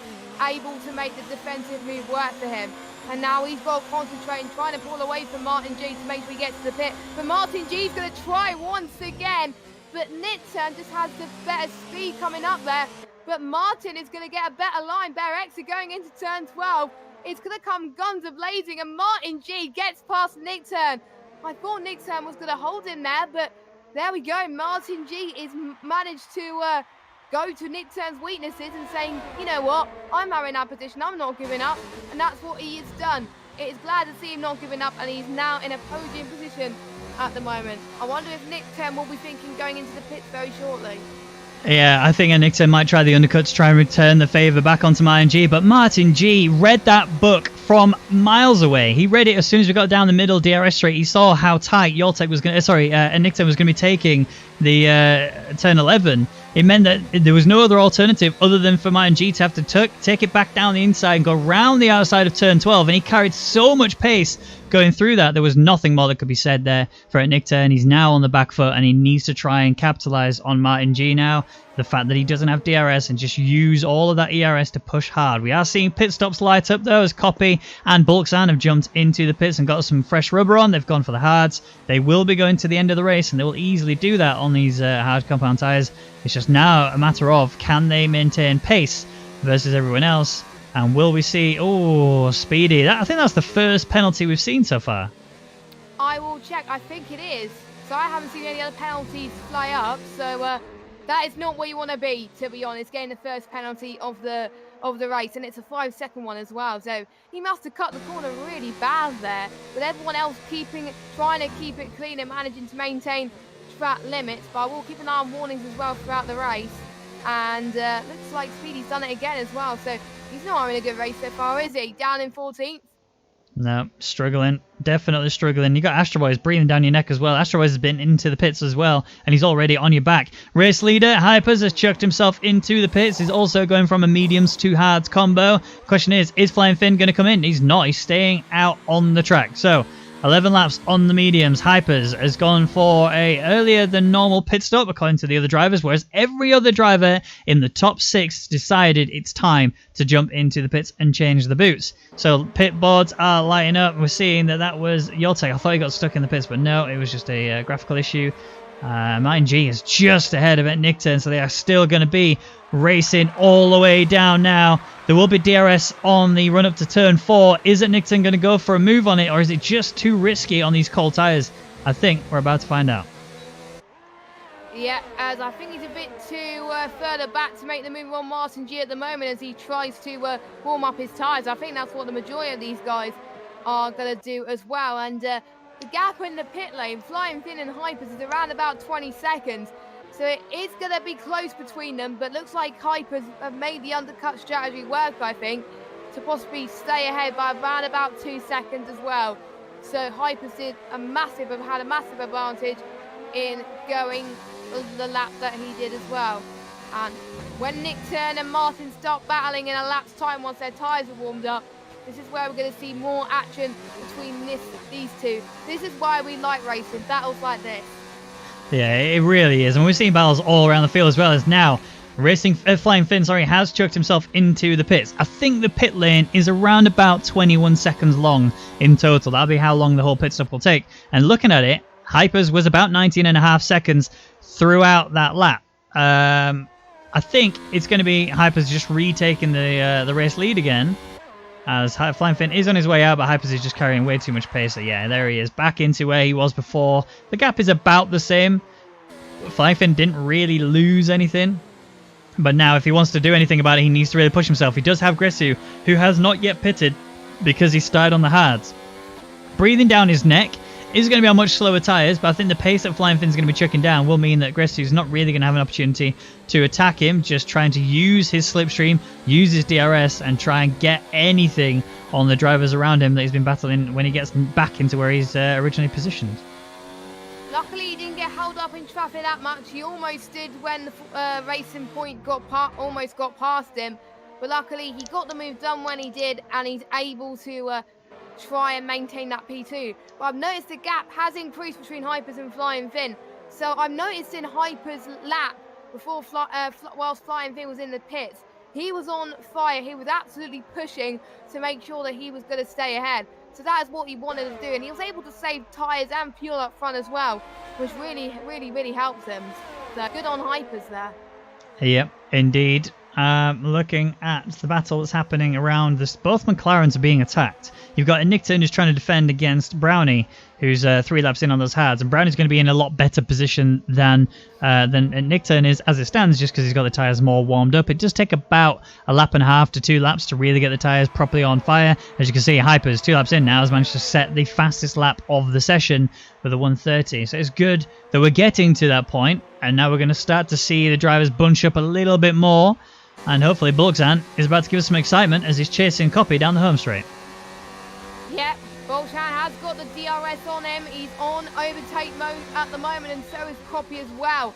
able to make the defensive move work for him. And now he's got to concentrate and trying to pull away from Martin G to make sure he gets to the pit. But Martin G's going to try once again. But Nickturn just has the better speed coming up there. But Martin is going to get a better line. Better exit going into turn 12. It's going to come guns a-blazing. And Martin G gets past Nickturn. I thought Nickturn was going to hold him there. But there we go. Martin G is managed to go to Nickturn's weaknesses and saying, you know what, I'm having that position, I'm not giving up, and that's what he has done. It is glad to see him not giving up, and he's now in a podium position at the moment. I wonder if Nickturn will be thinking going into the pits very shortly. Yeah, I think Nickturn might try the undercut to try and return the favour back onto Martin G, but Martin G read that book from miles away. He read it as soon as we got down the middle DRS straight. He saw how tight Nickton was going to be taking the turn 11. It meant that there was no other alternative other than for Martin G to have to take it back down the inside and go round the outside of turn 12. And he carried so much pace going through that. There was nothing more that could be said there for Nickton. He's now on the back foot and he needs to try and capitalize on Martin G now. The fact that he doesn't have DRS and just use all of that ERS to push hard. We are seeing pit stops light up though as Copy and Bulksan have jumped into the pits and got some fresh rubber on. They've gone for the hards. They will be going to the end of the race and they will easily do that on these hard compound tyres. It's just now a matter of can they maintain pace versus everyone else, and will we see Speedy. I think that's the first penalty we've seen so far. I will check. I think it is. So I haven't seen any other penalties fly up, so that is not where you want to be honest, getting the first penalty of the race, and it's a 5-second one as well. So he must have cut the corner really bad there, but everyone else trying to keep it clean and managing to maintain track limits. But I will keep an eye on warnings as well throughout the race, and looks like Speedy's done it again as well. So he's not having a good race so far, is he? Down in 14th. No, struggling. Definitely struggling. You got Astro Boys breathing down your neck as well. Astro Boys has been into the pits as well, and he's already on your back. Race leader, Hypers, has chucked himself into the pits. He's also going from a mediums to hards combo. Question is Flying Finn going to come in? He's not. He's staying out on the track. So 11 laps on the mediums. Hypers has gone for a earlier than normal pit stop according to the other drivers, whereas every other driver in the top 6 decided it's time to jump into the pits and change the boots. So pit boards are lighting up. We're seeing that was Yotek. I thought he got stuck in the pits, but no, it was just a graphical issue. Martin G is just ahead of Nickton, so they are still going to be racing all the way down now. There will be DRS on the run up to turn 4. Is Nickton going to go for a move on it, or is it just too risky on these cold tyres? I think we're about to find out. Yeah, as I think he's a bit too further back to make the move on Martin G at the moment as he tries to warm up his tyres. I think that's what the majority of these guys are going to do as well. And the gap in the pit lane, Flying Finn and Hypers, is around about 20 seconds. So it is going to be close between them, but looks like Hypers have made the undercut strategy work, I think, to possibly stay ahead by around about 2 seconds as well. So Hypers had a massive advantage in going the lap that he did as well. And when Nickton and Martin start battling in a lap's time once their tyres are warmed up, this is where we're going to see more action between these two. This is why we like racing, battles like this. Yeah, it really is. And we're seeing battles all around the field as well as now. Flying Finn, has chucked himself into the pits. I think the pit lane is around about 21 seconds long in total. That'll be how long the whole pit stop will take. And looking at it, Hypers was about 19.5 seconds throughout that lap. I think it's going to be Hypers just retaking the race lead again, as Flying Finn is on his way out, but Hypers is just carrying way too much pace. So yeah, there he is, back into where he was before. The gap is about the same. Flying Finn didn't really lose anything, but now if he wants to do anything about it, he needs to really push himself. He does have Grissu, who has not yet pitted because he started on the hards. Breathing down his neck is going to be on much slower tyres, but I think the pace that Flying Finn's going to be chucking down will mean that Grissu's not really going to have an opportunity to attack him, just trying to use his slipstream, use his DRS, and try and get anything on the drivers around him that he's been battling when he gets back into where he's originally positioned. Luckily, he didn't get held up in traffic that much. He almost did when the Racing Point almost got past him, but luckily he got the move done when he did, and he's able to try and maintain that P2. But I've noticed the gap has increased between Hypers and Flying Finn. So I've noticed in Hypers' lap before whilst Flying Finn was in the pits, he was on fire. He was absolutely pushing to make sure that he was going to stay ahead. So that is what he wanted to do, and he was able to save tyres and fuel up front as well, which really helped him. So good on Hypers there. Yep, indeed. Looking at the battle that's happening around this, both McLarens are being attacked. You've got Nickton who's trying to defend against Brownie, who's 3 laps in on those hards, and Brownie's going to be in a lot better position than Nickton is as it stands, just because he's got the tyres more warmed up. It does take about a lap and a half to 2 laps to really get the tyres properly on fire. As you can see, Hypers 2 laps in now has managed to set the fastest lap of the session with a 1:30. So it's good that we're getting to that point, and now we're going to start to see the drivers bunch up a little bit more. And hopefully Bulksan is about to give us some excitement as he's chasing Copy down the home straight. Yep, Bolshan has got the DRS on him. He's on overtake mode at the moment, and so is Copy as well.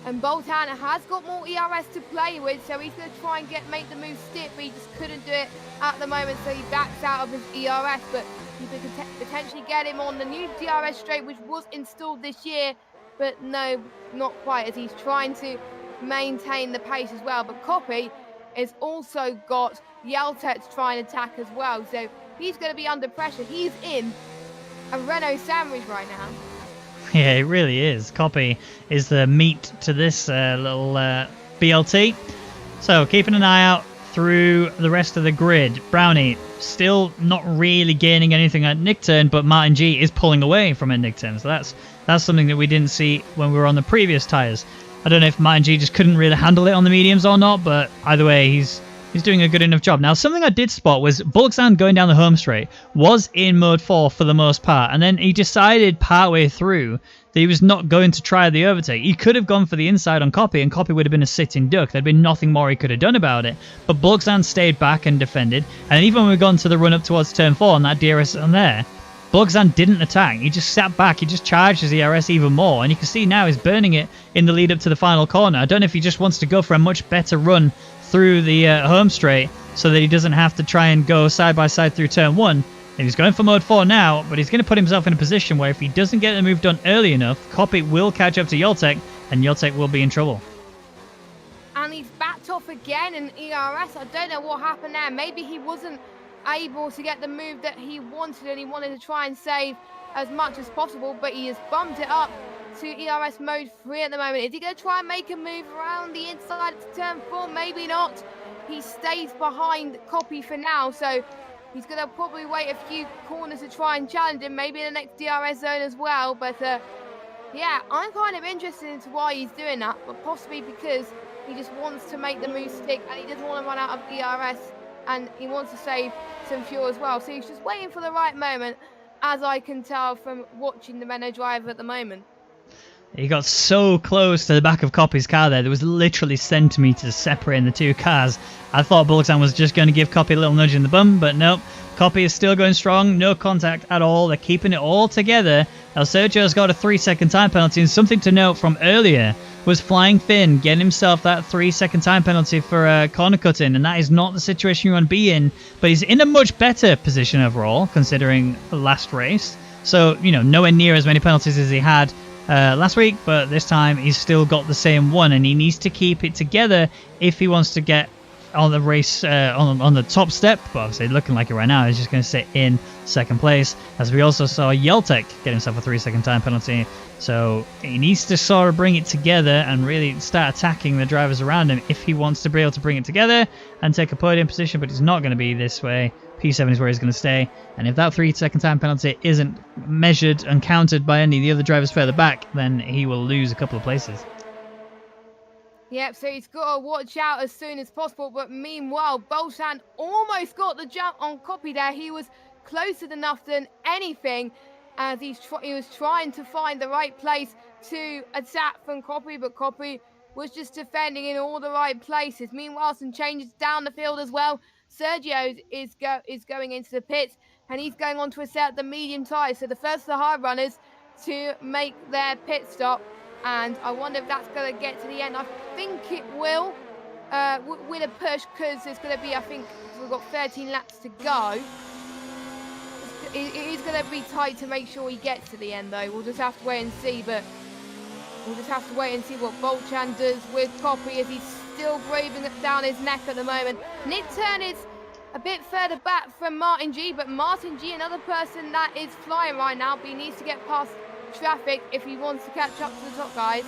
And Boltan has got more ERS to play with, so he's going to try and make the move stick, but he just couldn't do it at the moment, so he backs out of his ERS. But you could potentially get him on the new DRS straight, which was installed this year, but no, not quite, as he's trying to maintain the pace as well. But Copy has also got Yeltek to try and attack as well, so he's going to be under pressure. He's in a Renault sandwich right now. Yeah, it really is. Copy is the meat to this little BLT. So keeping an eye out through the rest of the grid. Brownie still not really gaining anything at Nick turn, but Martin G is pulling away from a Nick turn. So that's something that we didn't see when we were on the previous tyres. I don't know if Martin G just couldn't really handle it on the mediums or not, but either way, he's doing a good enough job. Now, something I did spot was Bulksan going down the home straight was in mode 4 for the most part, and then he decided partway through that he was not going to try the overtake. He could have gone for the inside on Copy, and Copy would have been a sitting duck. There'd been nothing more he could have done about it. But Bulksan stayed back and defended, and even when we got to the run up towards turn 4 on that DRS on there, Bulksan didn't attack. He just sat back. He just charged his ERS even more, and you can see now he's burning it in the lead up to the final corner. I don't know if he just wants to go for a much better run through the home straight so that he doesn't have to try and go side by side through turn 1. And he's going for mode 4 now, but he's going to put himself in a position where if he doesn't get the move done early enough, Copy will catch up to Yeltek, and Yeltek will be in trouble. And he's backed off again in ERS. I don't know what happened there. Maybe he wasn't able to get the move that he wanted, and he wanted to try and save as much as possible, but he has bumped it up to ERS mode 3 at the moment. Is he going to try and make a move around the inside to turn 4? Maybe not. He stays behind Copy for now, so he's going to probably wait a few corners to try and challenge him, maybe in the next DRS zone as well. But yeah, I'm kind of interested into why he's doing that, but possibly because he just wants to make the move stick and he doesn't want to run out of ERS, and he wants to save some fuel as well. So he's just waiting for the right moment, as I can tell from watching the Renault driver at the moment. He got so close to the back of Copy's car there. There was literally centimetres separating the two cars. I thought Bulksan was just going to give Copy a little nudge in the bum, but nope. Copy is still going strong. No contact at all. They're keeping it all together. El Sergio's got a 3-second time penalty, and something to note from earlier was Flying Finn getting himself that 3-second time penalty for corner cutting, and that is not the situation you want to be in. But he's in a much better position overall, considering the last race. So, you know, nowhere near as many penalties as he had last week, but this time he's still got the same one, and he needs to keep it together if he wants to get on the race on the top step. But obviously looking like it right now, he's just going to sit in second place, as we also saw Yeltek get himself a 3-second time penalty. So he needs to sort of bring it together and really start attacking the drivers around him if he wants to be able to bring it together and take a podium position, but it's not going to be this way. P7 is where he's going to stay, and if that 3-second time penalty isn't measured and counted by any of the other drivers further back, then he will lose a couple of places. Yep, so he's got to watch out as soon as possible, but meanwhile, Bolshan almost got the jump on Copy there. He was closer enough than anything, as he was trying to find the right place to attack from Copy, but Copy was just defending in all the right places. Meanwhile, some changes down the field as well. Sergio is going into the pits, and he's going on to set the medium tyres. So the first of the hard runners to make their pit stop, and I wonder if that's going to get to the end. I think it will with a push, because there's going to be, I think we've got 13 laps to go. It is going to be tight to make sure he gets to the end, though. We'll just have to wait and see, but we'll just have to wait and see what Bolchan does with Copy, as he's still breathing down his neck at the moment. Nick Turn is a bit further back from Martin G, but Martin G, another person that is flying right now, but he needs to get past traffic if he wants to catch up to the top guys.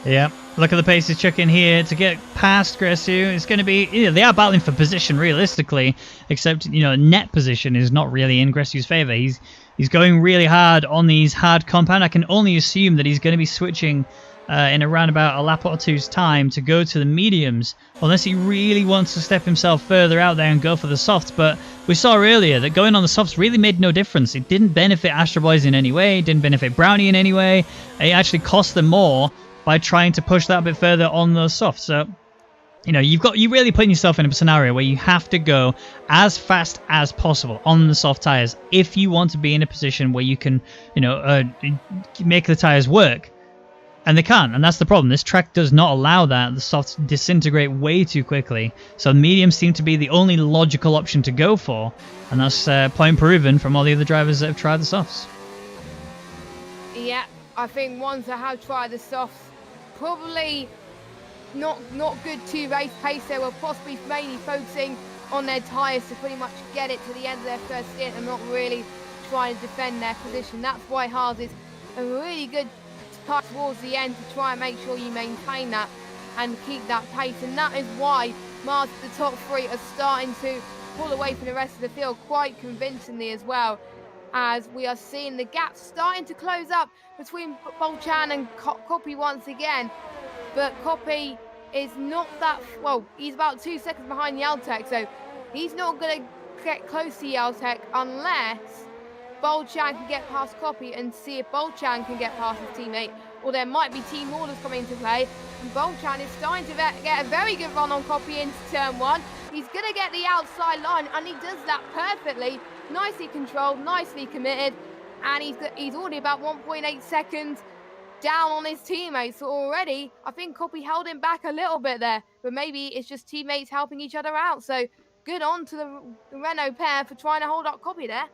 Yeah, look at the pace he's chucking here to get past Gresu. It's going to be, you know, they are battling for position realistically, except, you know, net position is not really in Gresu's favour. He's going really hard on these hard compound. I can only assume that he's going to be switching in around about a lap or two's time to go to the mediums, unless he really wants to step himself further out there and go for the softs. But we saw earlier that going on the softs really made no difference. It didn't benefit Astro Boys in any way, it didn't benefit Brownie in any way. It actually cost them more by trying to push that a bit further on those softs. So You know, you really putting yourself in a scenario where you have to go as fast as possible on the soft tires if you want to be in a position where you can, you know, make the tires work. And they can't, and that's the problem. This track does not allow that. The softs disintegrate way too quickly. So mediums seem to be the only logical option to go for, and that's point proven from all the other drivers that have tried the softs. Yeah, I think ones that have tried the softs probably not good to race pace. They were possibly mainly focusing on their tyres to pretty much get it to the end of their first stint and not really trying to defend their position. That's why Haas is a really good part towards the end to try and make sure you maintain that and keep that pace, and that is why the top three are starting to pull away from the rest of the field quite convincingly, as well as we are seeing the gap starting to close up between Bolchan and Copy once again. But Copy is not that well. He's about 2 seconds behind Yeltek, so he's not going to get close to Yeltek unless Bolchan can get past Copy and see if Bolchan can get past his teammate, or there might be team orders coming into play. And Bolchan is starting to get a very good run on Copy into turn one. He's going to get the outside line, and he does that perfectly. Nicely controlled, nicely committed, and he's already about 1.8 seconds down on his teammates. So already, I think Copy held him back a little bit there, but maybe it's just teammates helping each other out. So good on to the Renault pair for trying to hold up Copy there.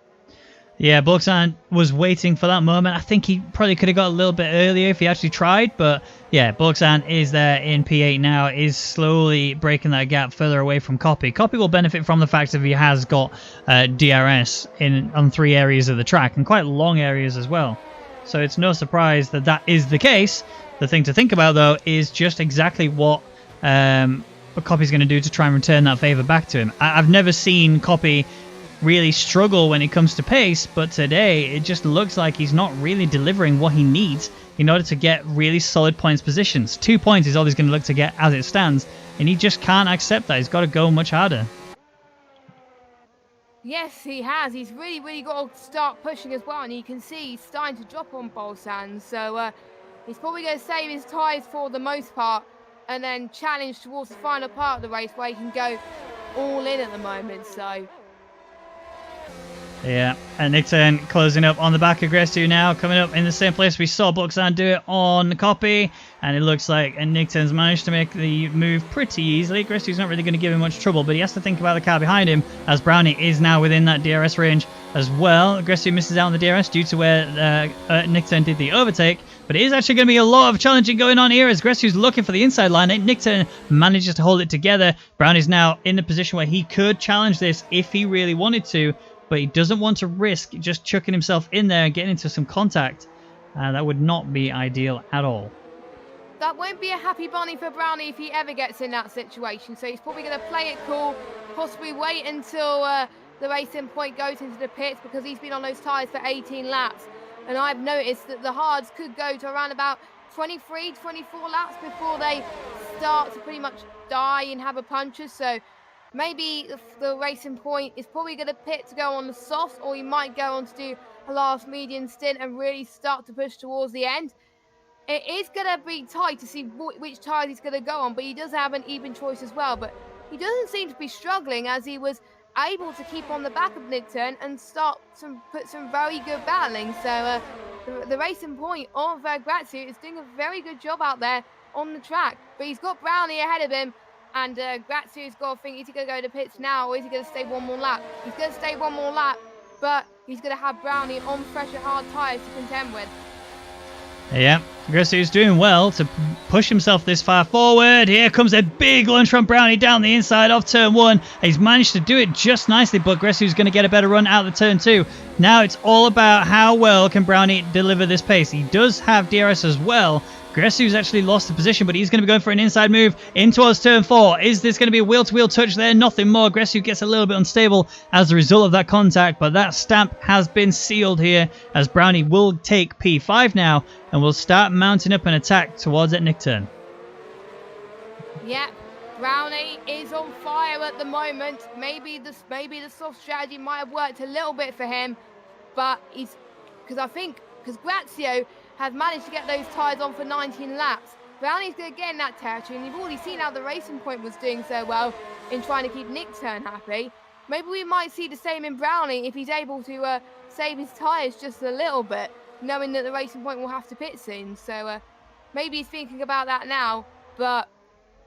Yeah, Bolchan was waiting for that moment. I think he probably could have got a little bit earlier if he actually tried. But yeah, Bolchan is there in P8 now, is slowly breaking that gap further away from Copy. Copy will benefit from the fact that he has got DRS on 3 areas of the track, and quite long areas as well. So it's no surprise that that is the case. The thing to think about, though, is just exactly what Copy's going to do to try and return that favour back to him. I've never seen Copy really struggle when it comes to pace, but today it just looks like he's not really delivering what he needs in order to get really solid points positions. 2 points is all he's going to look to get as it stands, and he just can't accept that. He's got to go much harder. Yes, he has. He's really got to start pushing as well, and you can see he's starting to drop on Bolchan. So he's probably going to save his tyres for the most part and then challenge towards the final part of the race where he can go all in at the moment. So yeah, and Nickton closing up on the back of Grestu now, coming up in the same place we saw Bolchan do it on Copy, and it looks like Nickton's managed to make the move pretty easily. Grestu's not really going to give him much trouble, but he has to think about the car behind him, as Brownie is now within that DRS range as well. Grestu misses out on the DRS due to where Nickton did the overtake, but it is actually going to be a lot of challenging going on here as Grestu's looking for the inside line. Nickton manages to hold it together. Brownie's now in the position where he could challenge this if he really wanted to, but he doesn't want to risk just chucking himself in there and getting into some contact. That would not be ideal at all. That won't be a happy bunny for Brownie if he ever gets in that situation. So he's probably going to play it cool, possibly wait until the racing point goes into the pits, because he's been on those tyres for 18 laps. And I've noticed that the hards could go to around about 23, 24 laps before they start to pretty much die and have a puncture. So maybe the racing point is probably going to pit to go on the soft, or he might go on to do a last medium stint and really start to push towards the end. It is going to be tight to see which tyres he's going to go on, but he does have an even choice as well. But he doesn't seem to be struggling, as he was able to keep on the back of Nickton and put some very good battling. So the racing point of Grazia is doing a very good job out there on the track. But he's got Brownie ahead of him, and Grazia's got to think, is he going to go to pits now, or is he going to stay one more lap? He's going to stay one more lap, but he's going to have Brownie on fresh and hard tyres to contend with. Yeah, Grestu's doing well to push himself this far forward. Here comes a big lunge from Brownie down the inside of turn 1. He's managed to do it just nicely, but Grestu's going to get a better run out of the turn 2. Now it's all about how well can Brownie deliver this pace. He does have DRS as well. Grestu's actually lost the position, but he's going to be going for an inside move in towards turn 4. Is this going to be a wheel-to-wheel touch there? Nothing more. Grestu gets a little bit unstable as a result of that contact, but that stamp has been sealed here, as Brownie will take P5 now and will start mounting up an attack towards that Nickton. Yeah, Brownie is on fire at the moment. Maybe the soft strategy might have worked a little bit for him, but because Grazio has managed to get those tyres on for 19 laps, Brownie's going to get in that territory, and you've already seen how the Racing Point was doing so well in trying to keep Nick Turn happy. Maybe we might see the same in Brownie if he's able to save his tyres just a little bit, knowing that the Racing Point will have to pit soon. So maybe he's thinking about that now, but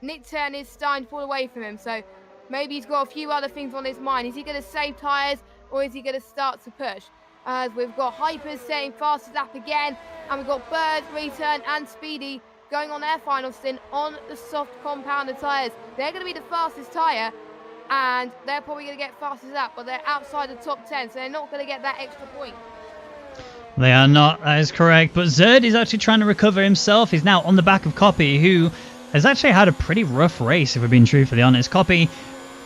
Nick Turn is starting to fall away from him, so maybe he's got a few other things on his mind. Is he going to save tyres, or is he going to start to push? As we've got Hypers saying fastest lap again, and we've got Bird, Return, and Speedy going on their final stint on the soft compounder tyres. They're going to be the fastest tyre, and they're probably going to get fastest lap, but they're outside the top 10, so they're not going to get that extra point. They are not, that is correct. But Zerd is actually trying to recover himself. He's now on the back of Copy, who has actually had a pretty rough race, if we're being truthfully honest. Copy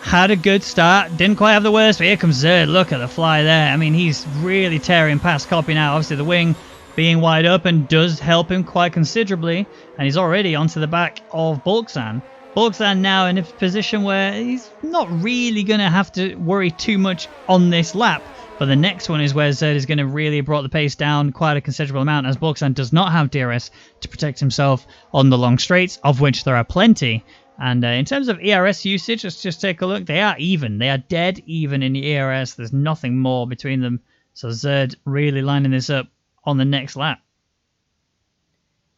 had a good start, didn't quite have the worst, but here comes Zerd. Look at the fly there. I mean, he's really tearing past Copy now. Obviously, the wing being wide open does help him quite considerably, and he's already onto the back of Bulksan. Bulksan now in a position where he's not really going to have to worry too much on this lap, but the next one is where Zerd is going to really brought the pace down quite a considerable amount, as Bulksan does not have DRS to protect himself on the long straights, of which there are plenty. And in terms of ERS usage, let's just take a look. They are even. They are dead even in the ERS. There's nothing more between them. So Zerd really lining this up on the next lap.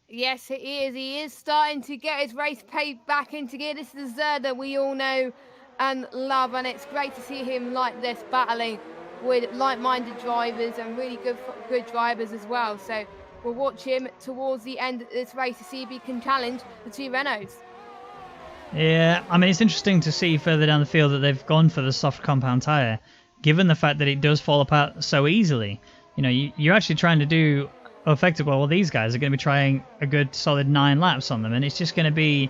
Yes, it is. He is starting to get his race pace back into gear. This is the Zerd that we all know and love, and it's great to see him like this, battling with like-minded drivers and really good drivers as well. So we'll watch him towards the end of this race to see if he can challenge the two Renaults. Yeah, I mean, it's interesting to see further down the field that they've gone for the soft compound tyre, given the fact that it does fall apart so easily. You know, you're actually trying to do effectively, well, these guys are going to be trying a good solid 9 laps on them, and it's just going to be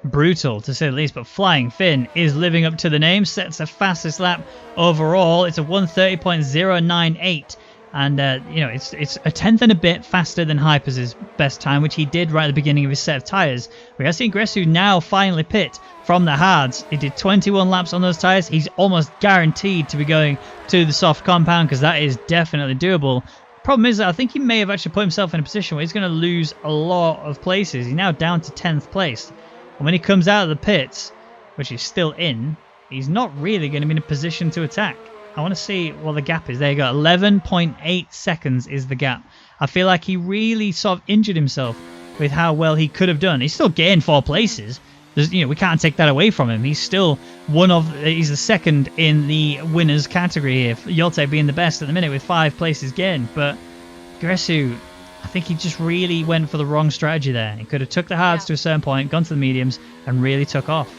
brutal to say the least. But Flying Finn is living up to the name, sets the fastest lap overall. It's a 1:30.098, and you know, it's a tenth and a bit faster than Hypers' best time, which he did right at the beginning of his set of tyres. We have seen Gresu now finally pit from the hards. He did 21 laps on those tyres. He's almost guaranteed to be going to the soft compound, because that is definitely doable. Problem is that I think he may have actually put himself in a position where he's going to lose a lot of places. He's now down to 10th place. And when he comes out of the pits, which he's still in, he's not really going to be in a position to attack. I want to see what the gap is. There you go. 11.8 seconds is the gap. I feel like he really sort of injured himself with how well he could have done. He's still gained 4 places. We can't take that away from him. He's still he's the second in the winners category here. Yolte being the best at the minute with 5 places gained. But Gresu, I think he just really went for the wrong strategy there. He could have took the hards to a certain point, gone to the mediums, and really took off.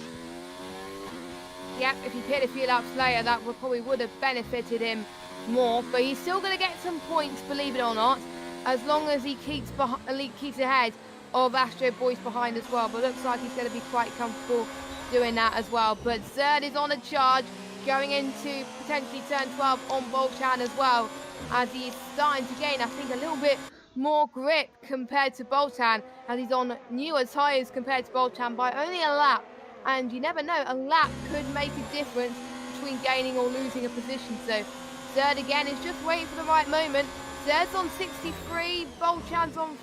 Yep, if he pit a few laps later, that probably would have benefited him more. But he's still going to get some points, believe it or not, as long as he keeps ahead of Astro Boys behind as well. But looks like he's going to be quite comfortable doing that as well. But Zerd is on a charge, going into potentially turn 12 on Bolchan as well, as he is starting to gain, I think, a little bit more grip compared to Bolchan, as he's on newer tyres compared to Bolchan by only a lap. And you never know, a lap could make a difference between gaining or losing a position. So Zerd again is just waiting for the right moment. Zerd's on 63, Bolchan's on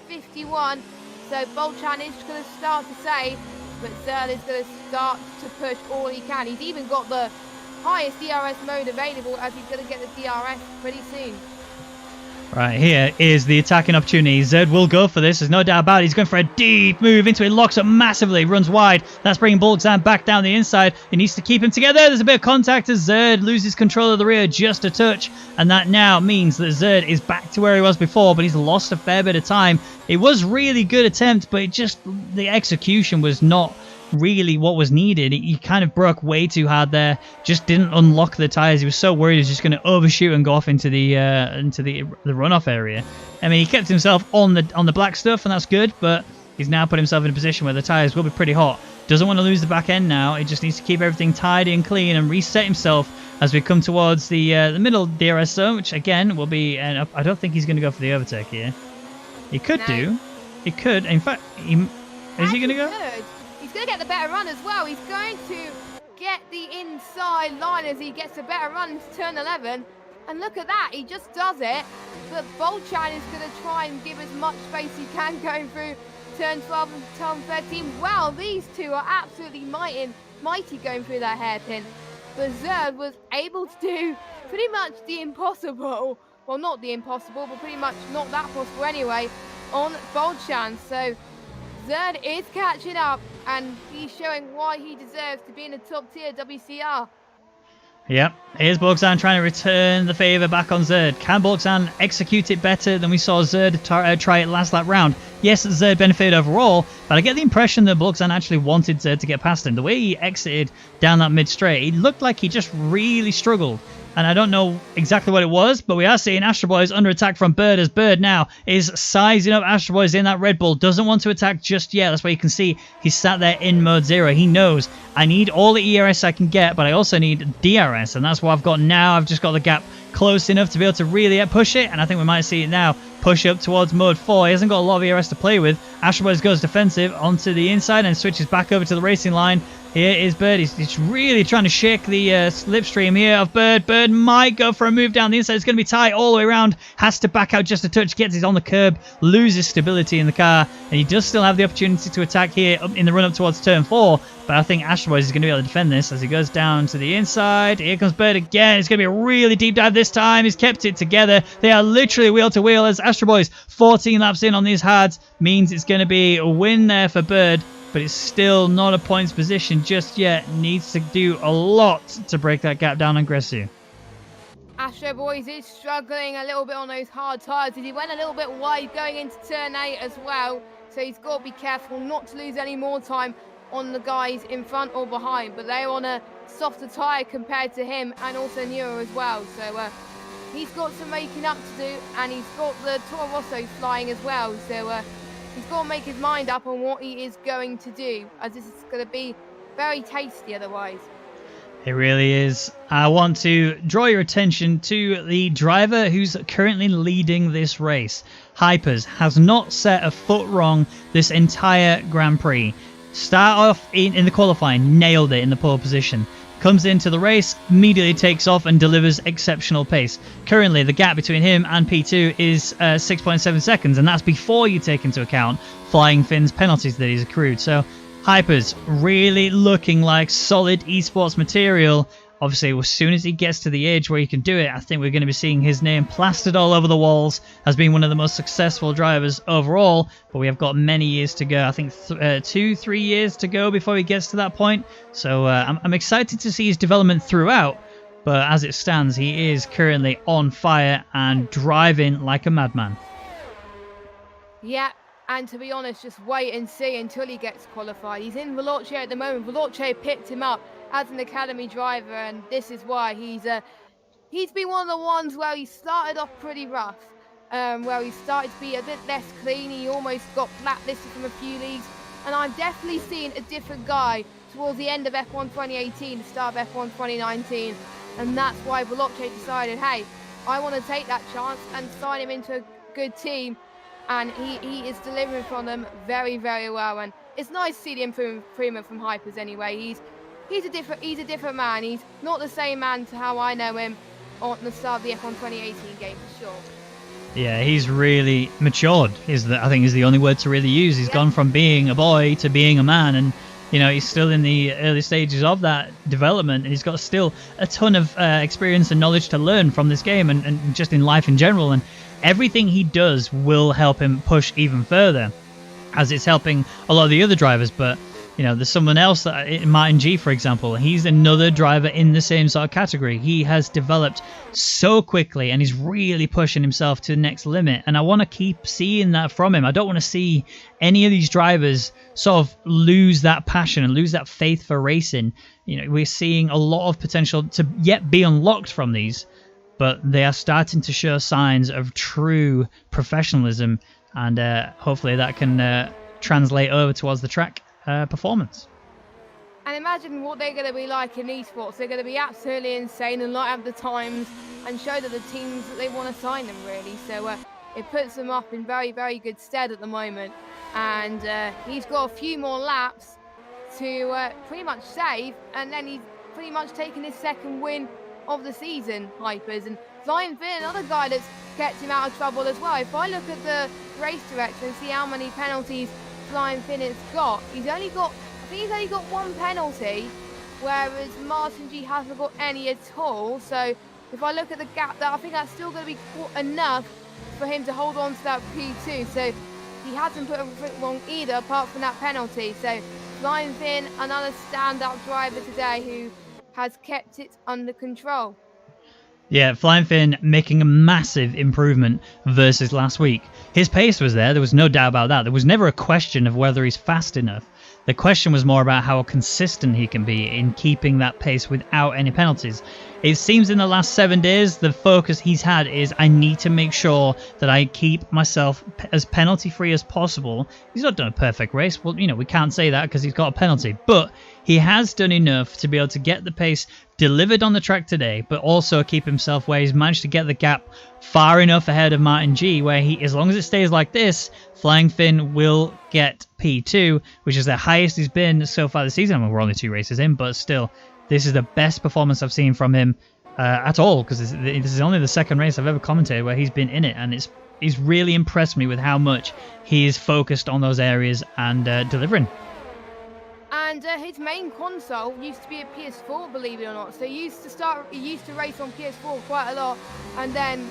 51. So Bolchan is going to start to save, but Zerd is going to start to push all he can. He's even got the highest DRS mode available, as he's going to get the DRS pretty soon. Right, here is the attacking opportunity. Zerd will go for this, there's no doubt about it. He's going for a deep move into it, locks up massively, runs wide. That's bringing Bulksan back down the inside. He needs to keep him together. There's a bit of contact as Zerd loses control of the rear just a touch. And that now means that Zerd is back to where he was before, but he's lost a fair bit of time. It was really good attempt, but the execution was not really what was needed. He kind of broke way too hard there, just didn't unlock the tires. He was so worried he was just going to overshoot and go off into the runoff area. I mean, he kept himself on the black stuff, and that's good, but he's now put himself in a position where the tires will be pretty hot. Doesn't want to lose the back end now. He just needs to keep everything tidy and clean and reset himself as we come towards the middle DRS zone, which again will be I don't think he's going to go for the overtake here. He could do. He could. In fact, is he going to go? He's going to get the better run as well. He's going to get the inside line as he gets a better run into turn 11. And look at that, he just does it. But Bolchan is going to try and give as much space he can going through turn 12 and turn 13. Wow, these two are absolutely mighty going through that hairpin. But Zerd was able to do pretty much the impossible. Well, not the impossible, but pretty much not that possible anyway, on Bold Chance. So Zerd is catching up, and he's showing why he deserves to be in the top tier WCR. Yep, here's Bogzan trying to return the favour back on Zerd. Can Bogzan execute it better than we saw Zerd try it last lap round? Yes, Zerd benefited overall, but I get the impression that Bogzan actually wanted Zerd to get past him. The way he exited down that mid-straight, it looked like he just really struggled. And I don't know exactly what it was, but we are seeing Astro Boys under attack from Bird, as Bird now is sizing up Astro Boys in that Red Bull. Doesn't want to attack just yet. That's why you can see he's sat there in mode 0. He knows I need all the ERS I can get, but I also need DRS, and that's what I've got now. I've just got the gap close enough to be able to really push it, and I think we might see it now push up towards mode 4. He hasn't got a lot of ERS to play with. Astro Boys goes defensive onto the inside and switches back over to the racing line. Here is Bird. He's really trying to shake the slipstream here of Bird. Bird might go for a move down the inside. It's going to be tight all the way around. Has to back out just a touch. Gets it on the curb. Loses stability in the car. And he does still have the opportunity to attack here in the run up towards turn 4. But I think Astro Boys is going to be able to defend this as he goes down to the inside. Here comes Bird again. It's going to be a really deep dive this time. He's kept it together. They are literally wheel to wheel as Astro Boys 14 laps in on these hards. Means it's going to be a win there for Bird. But it's still not a points position just yet. Needs to do a lot to break that gap down on Gresu. Astro Boys is struggling a little bit on those hard tyres. He went a little bit wide going into turn 8 as well. So he's got to be careful not to lose any more time on the guys in front or behind. But they're on a softer tyre compared to him, and also newer as well. So he's got some making up to do, and he's got the Toro Rosso flying as well. So he's got to make his mind up on what he is going to do, as this is going to be very tasty otherwise. It really is. I want to draw your attention to the driver who's currently leading this race. Hypers has not set a foot wrong this entire Grand Prix. Start off in the qualifying, nailed it in the pole position. Comes into the race, immediately takes off and delivers exceptional pace. Currently, the gap between him and P2 is 6.7 seconds, and that's before you take into account Flying Finn's penalties that he's accrued. So, Hypers really looking like solid esports material. Obviously, as soon as he gets to the age where he can do it, I think we're going to be seeing his name plastered all over the walls as being one of the most successful drivers overall. But we have got many years to go. I think 2-3 years to go before he gets to that point. So I'm excited to see his development throughout. But as it stands, he is currently on fire and driving like a madman. Yeah. And to be honest, just wait and see until he gets qualified. He's in Veloce at the moment. Veloce picked him up as an academy driver, and this is why he's been one of the ones where he started off pretty rough, where he started to be a bit less clean. He almost got blacklisted from a few leagues, and I'm definitely seeing a different guy towards the end of F1 2018, the start of F1 2019, and that's why Veloce decided, hey, I want to take that chance and sign him into a good team. And he is delivering from them very, very well. And it's nice to see the improvement from Hypers anyway. He's a different man. He's not the same man to how I know him on the start of the F1 2018 game, for sure. Yeah, he's really matured. I think is the only word to really use. He's gone from being a boy to being a man. And, you know, he's still in the early stages of that development. And he's got still a ton of experience and knowledge to learn from this game and just in life in general. And everything he does will help him push even further, as it's helping a lot of the other drivers. But, you know, there's someone else, Martin G, for example. He's another driver in the same sort of category. He has developed so quickly and he's really pushing himself to the next limit. And I want to keep seeing that from him. I don't want to see any of these drivers sort of lose that passion and lose that faith for racing. You know, we're seeing a lot of potential to yet be unlocked from these, but they are starting to show signs of true professionalism, and hopefully that can translate over towards the track performance. And imagine what they're going to be like in esports. They're going to be absolutely insane and light up the times and show that the teams that they want to sign them, really. So it puts them up in very, very good stead at the moment. And he's got a few more laps to pretty much save, and then he's pretty much taken his second win of the season, Hypers. And Flying Finn, another guy that's kept him out of trouble as well. If I look at the race director and see how many penalties Flying Finn has got. I think he's only got one penalty, whereas Martin G hasn't got any at all. So if I look at the gap there, I think that's still going to be enough for him to hold on to that P2. So he hasn't put everything wrong either, apart from that penalty. So Flying Finn, another standout driver today who has kept it under control. Yeah, Flying Finn making a massive improvement versus last week. His pace was there was no doubt about that. There was never a question of whether he's fast enough. The question was more about how consistent he can be in keeping that pace without any penalties. It seems in the last 7 days, the focus he's had is I need to make sure that I keep myself as penalty-free as possible. He's not done a perfect race. Well, we can't say that because he's got a penalty. But he has done enough to be able to get the pace delivered on the track today, but also keep himself where he's managed to get the gap far enough ahead of Martin G, where he, as long as it stays like this, Flying Finn will get P2, which is the highest he's been so far this season. I mean, we're only 2 races in, but still, this is the best performance I've seen from him at all, because this is only the second race I've ever commentated where he's been in it, and he's really impressed me with how much he is focused on those areas and delivering. And his main console used to be a PS4, believe it or not. So he used to race on PS4 quite a lot, and then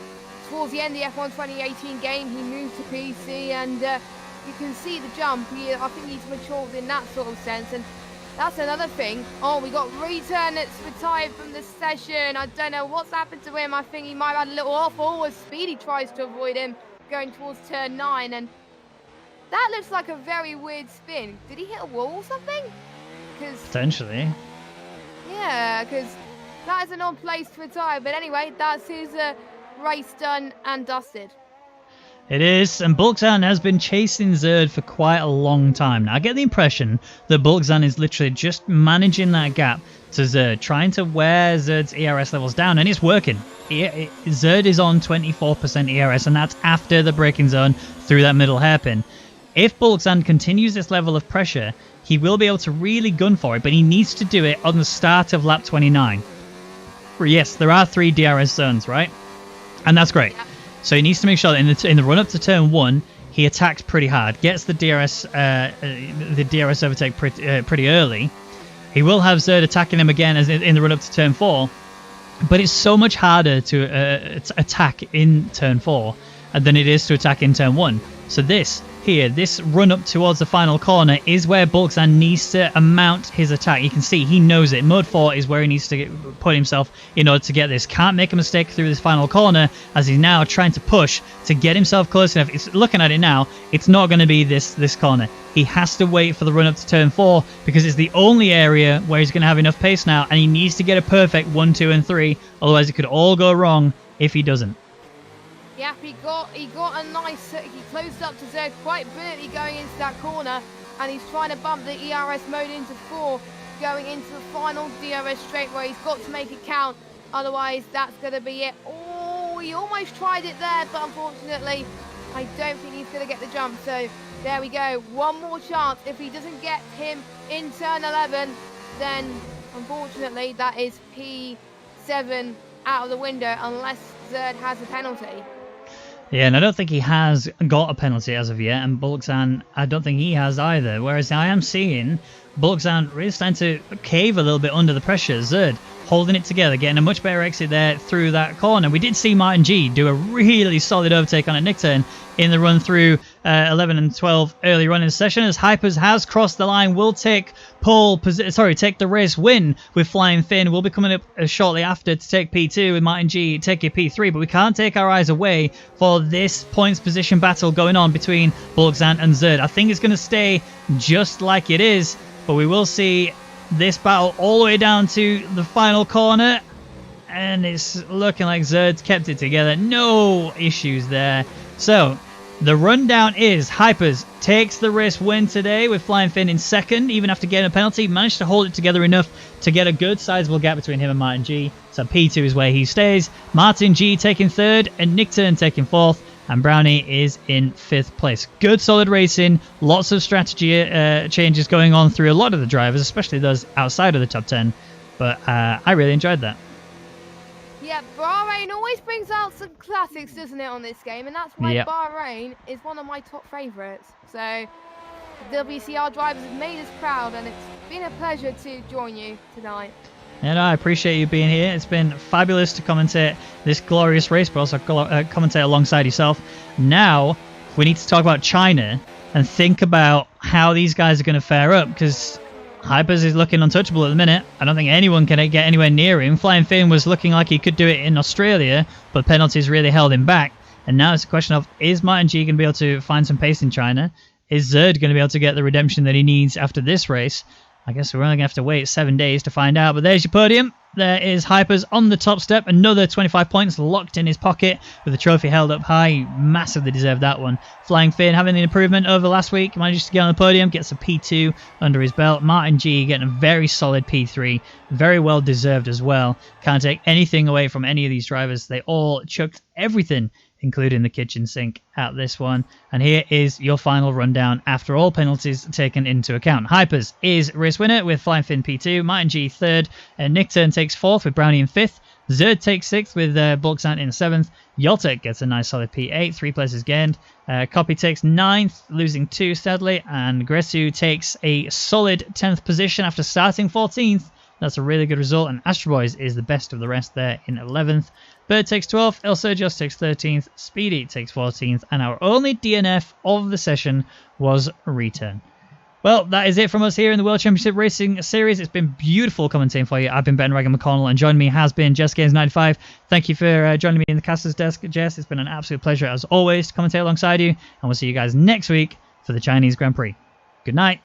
towards the end of the F1 2018 game, he moved to PC, and you can see the jump. I think he's matured in that sort of sense, and that's another thing. Oh, we got Return that's retired from the session. I don't know what's happened to him. I think he might have had a little off, as Speedy tries to avoid him going towards turn 9, and that looks like a very weird spin. Did he hit a wall or something? Potentially. Yeah, because that is an odd place to retire. But anyway, that's his race done and dusted. It is, and Bulkzan has been chasing Zerd for quite a long time now. I get the impression that Bulkzan is literally just managing that gap to Zerd, trying to wear Zerd's ERS levels down, and it's working. Zerd is on 24% ERS, and that's after the braking zone through that middle hairpin. If Bulkzan continues this level of pressure, he will be able to really gun for it, but he needs to do it on the start of lap 29. Yes, there are 3 DRS zones, right? And that's great. Yeah. So he needs to make sure that in the run-up to turn 1, he attacks pretty hard, gets the DRS overtake pretty early. He will have Zerd attacking him again as in the run-up to turn 4, but it's so much harder to attack in turn 4 than it is to attack in turn 1. So this run up towards the final corner is where Bulkzan needs to amount his attack. You can see he knows it. Mode 4 is where he needs to put himself in order to get this. Can't make a mistake through this final corner, as he's now trying to push to get himself close enough. It's looking at it now. It's not going to be this corner. He has to wait for the run up to turn 4 because it's the only area where he's going to have enough pace now, and he needs to get a perfect 1, 2, and 3. Otherwise, it could all go wrong if he doesn't. Yep, he got a nice, he closed up to Zerd quite brilliantly going into that corner, and he's trying to bump the ERS mode into 4, going into the final DRS straight where he's got to make it count, otherwise that's going to be it. Oh, he almost tried it there, but unfortunately, I don't think he's going to get the jump, so there we go. One more chance. If he doesn't get him in turn 11, then unfortunately that is P7 out of the window, unless Zerd has a penalty. Yeah, and I don't think he has got a penalty as of yet, and Bulkzan, I don't think he has either. Whereas I am seeing Bulkzan really starting to cave a little bit under the pressure. Zerd holding it together, getting a much better exit there through that corner. We did see Martin G do a really solid overtake on a nick turn in the run through 11 and 12 early run in the session, as Hypers has crossed the line, will take take the race win with Flying Finn. We'll be coming up shortly after to take P2 with Martin G taking P3, but we can't take our eyes away for this points position battle going on between Bulkzan and Zerd. I think it's going to stay just like it is, but we will see this battle all the way down to the final corner, and it's looking like Zerd's kept it together. No issues there. So the rundown is Hypers takes the race win today with Flying Finn in second, even after getting a penalty. Managed to hold it together enough to get a good sizable gap between him and Martin G. So P2 is where he stays. Martin G taking third, and Nick Turn taking fourth, and Brownie is in 5th place. Good solid racing, lots of strategy changes going on through a lot of the drivers, especially those outside of the top 10, but I really enjoyed that. Yeah, Bahrain always brings out some classics, doesn't it, on this game? And that's why Bahrain is one of my top favourites. So, The WCR drivers have made us proud, and it's been a pleasure to join you tonight. And I appreciate you being here. It's been fabulous to commentate this glorious race, but also commentate alongside yourself. Now, we need to talk about China and think about how these guys are going to fare up, because Hypers is looking untouchable at the minute. I don't think anyone can get anywhere near him. Flying Finn was looking like he could do it in Australia, but penalties really held him back. And now it's a question of, is Martin G going to be able to find some pace in China? Is Zerd going to be able to get the redemption that he needs after this race? I guess we're only going to have to wait 7 days to find out. But there's your podium. There is Hypers on the top step. Another 25 points locked in his pocket with the trophy held up high. Massively deserved that one. Flying Finn having an improvement over last week. Manages to get on the podium. Gets a P2 under his belt. Martin G getting a very solid P3. Very well deserved as well. Can't take anything away from any of these drivers. They all chucked everything, including the kitchen sink, at this one. And here is your final rundown after all penalties taken into account. Hypers is race winner with Flying Finn P2, Martin G 3rd, Nick Turn takes 4th with Brownie in 5th, Zerd takes 6th with Bulksant in 7th, Yoltek gets a nice solid P8, 3 places gained, Copy takes 9th, losing 2 sadly, and Gresu takes a solid 10th position after starting 14th. That's a really good result, and Astro Boys is the best of the rest there in 11th. Bird takes 12th, El Sergios takes 13th, Speedy takes 14th, and our only DNF of the session was Return. Well, that is it from us here in the World Championship Racing Series. It's been beautiful commentating for you. I've been Ben Rwaggy McConnell, and joining me has been Jess Gaines 95. Thank you for joining me in the caster's desk, Jess. It's been an absolute pleasure, as always, to commentate alongside you, and we'll see you guys next week for the Chinese Grand Prix. Good night.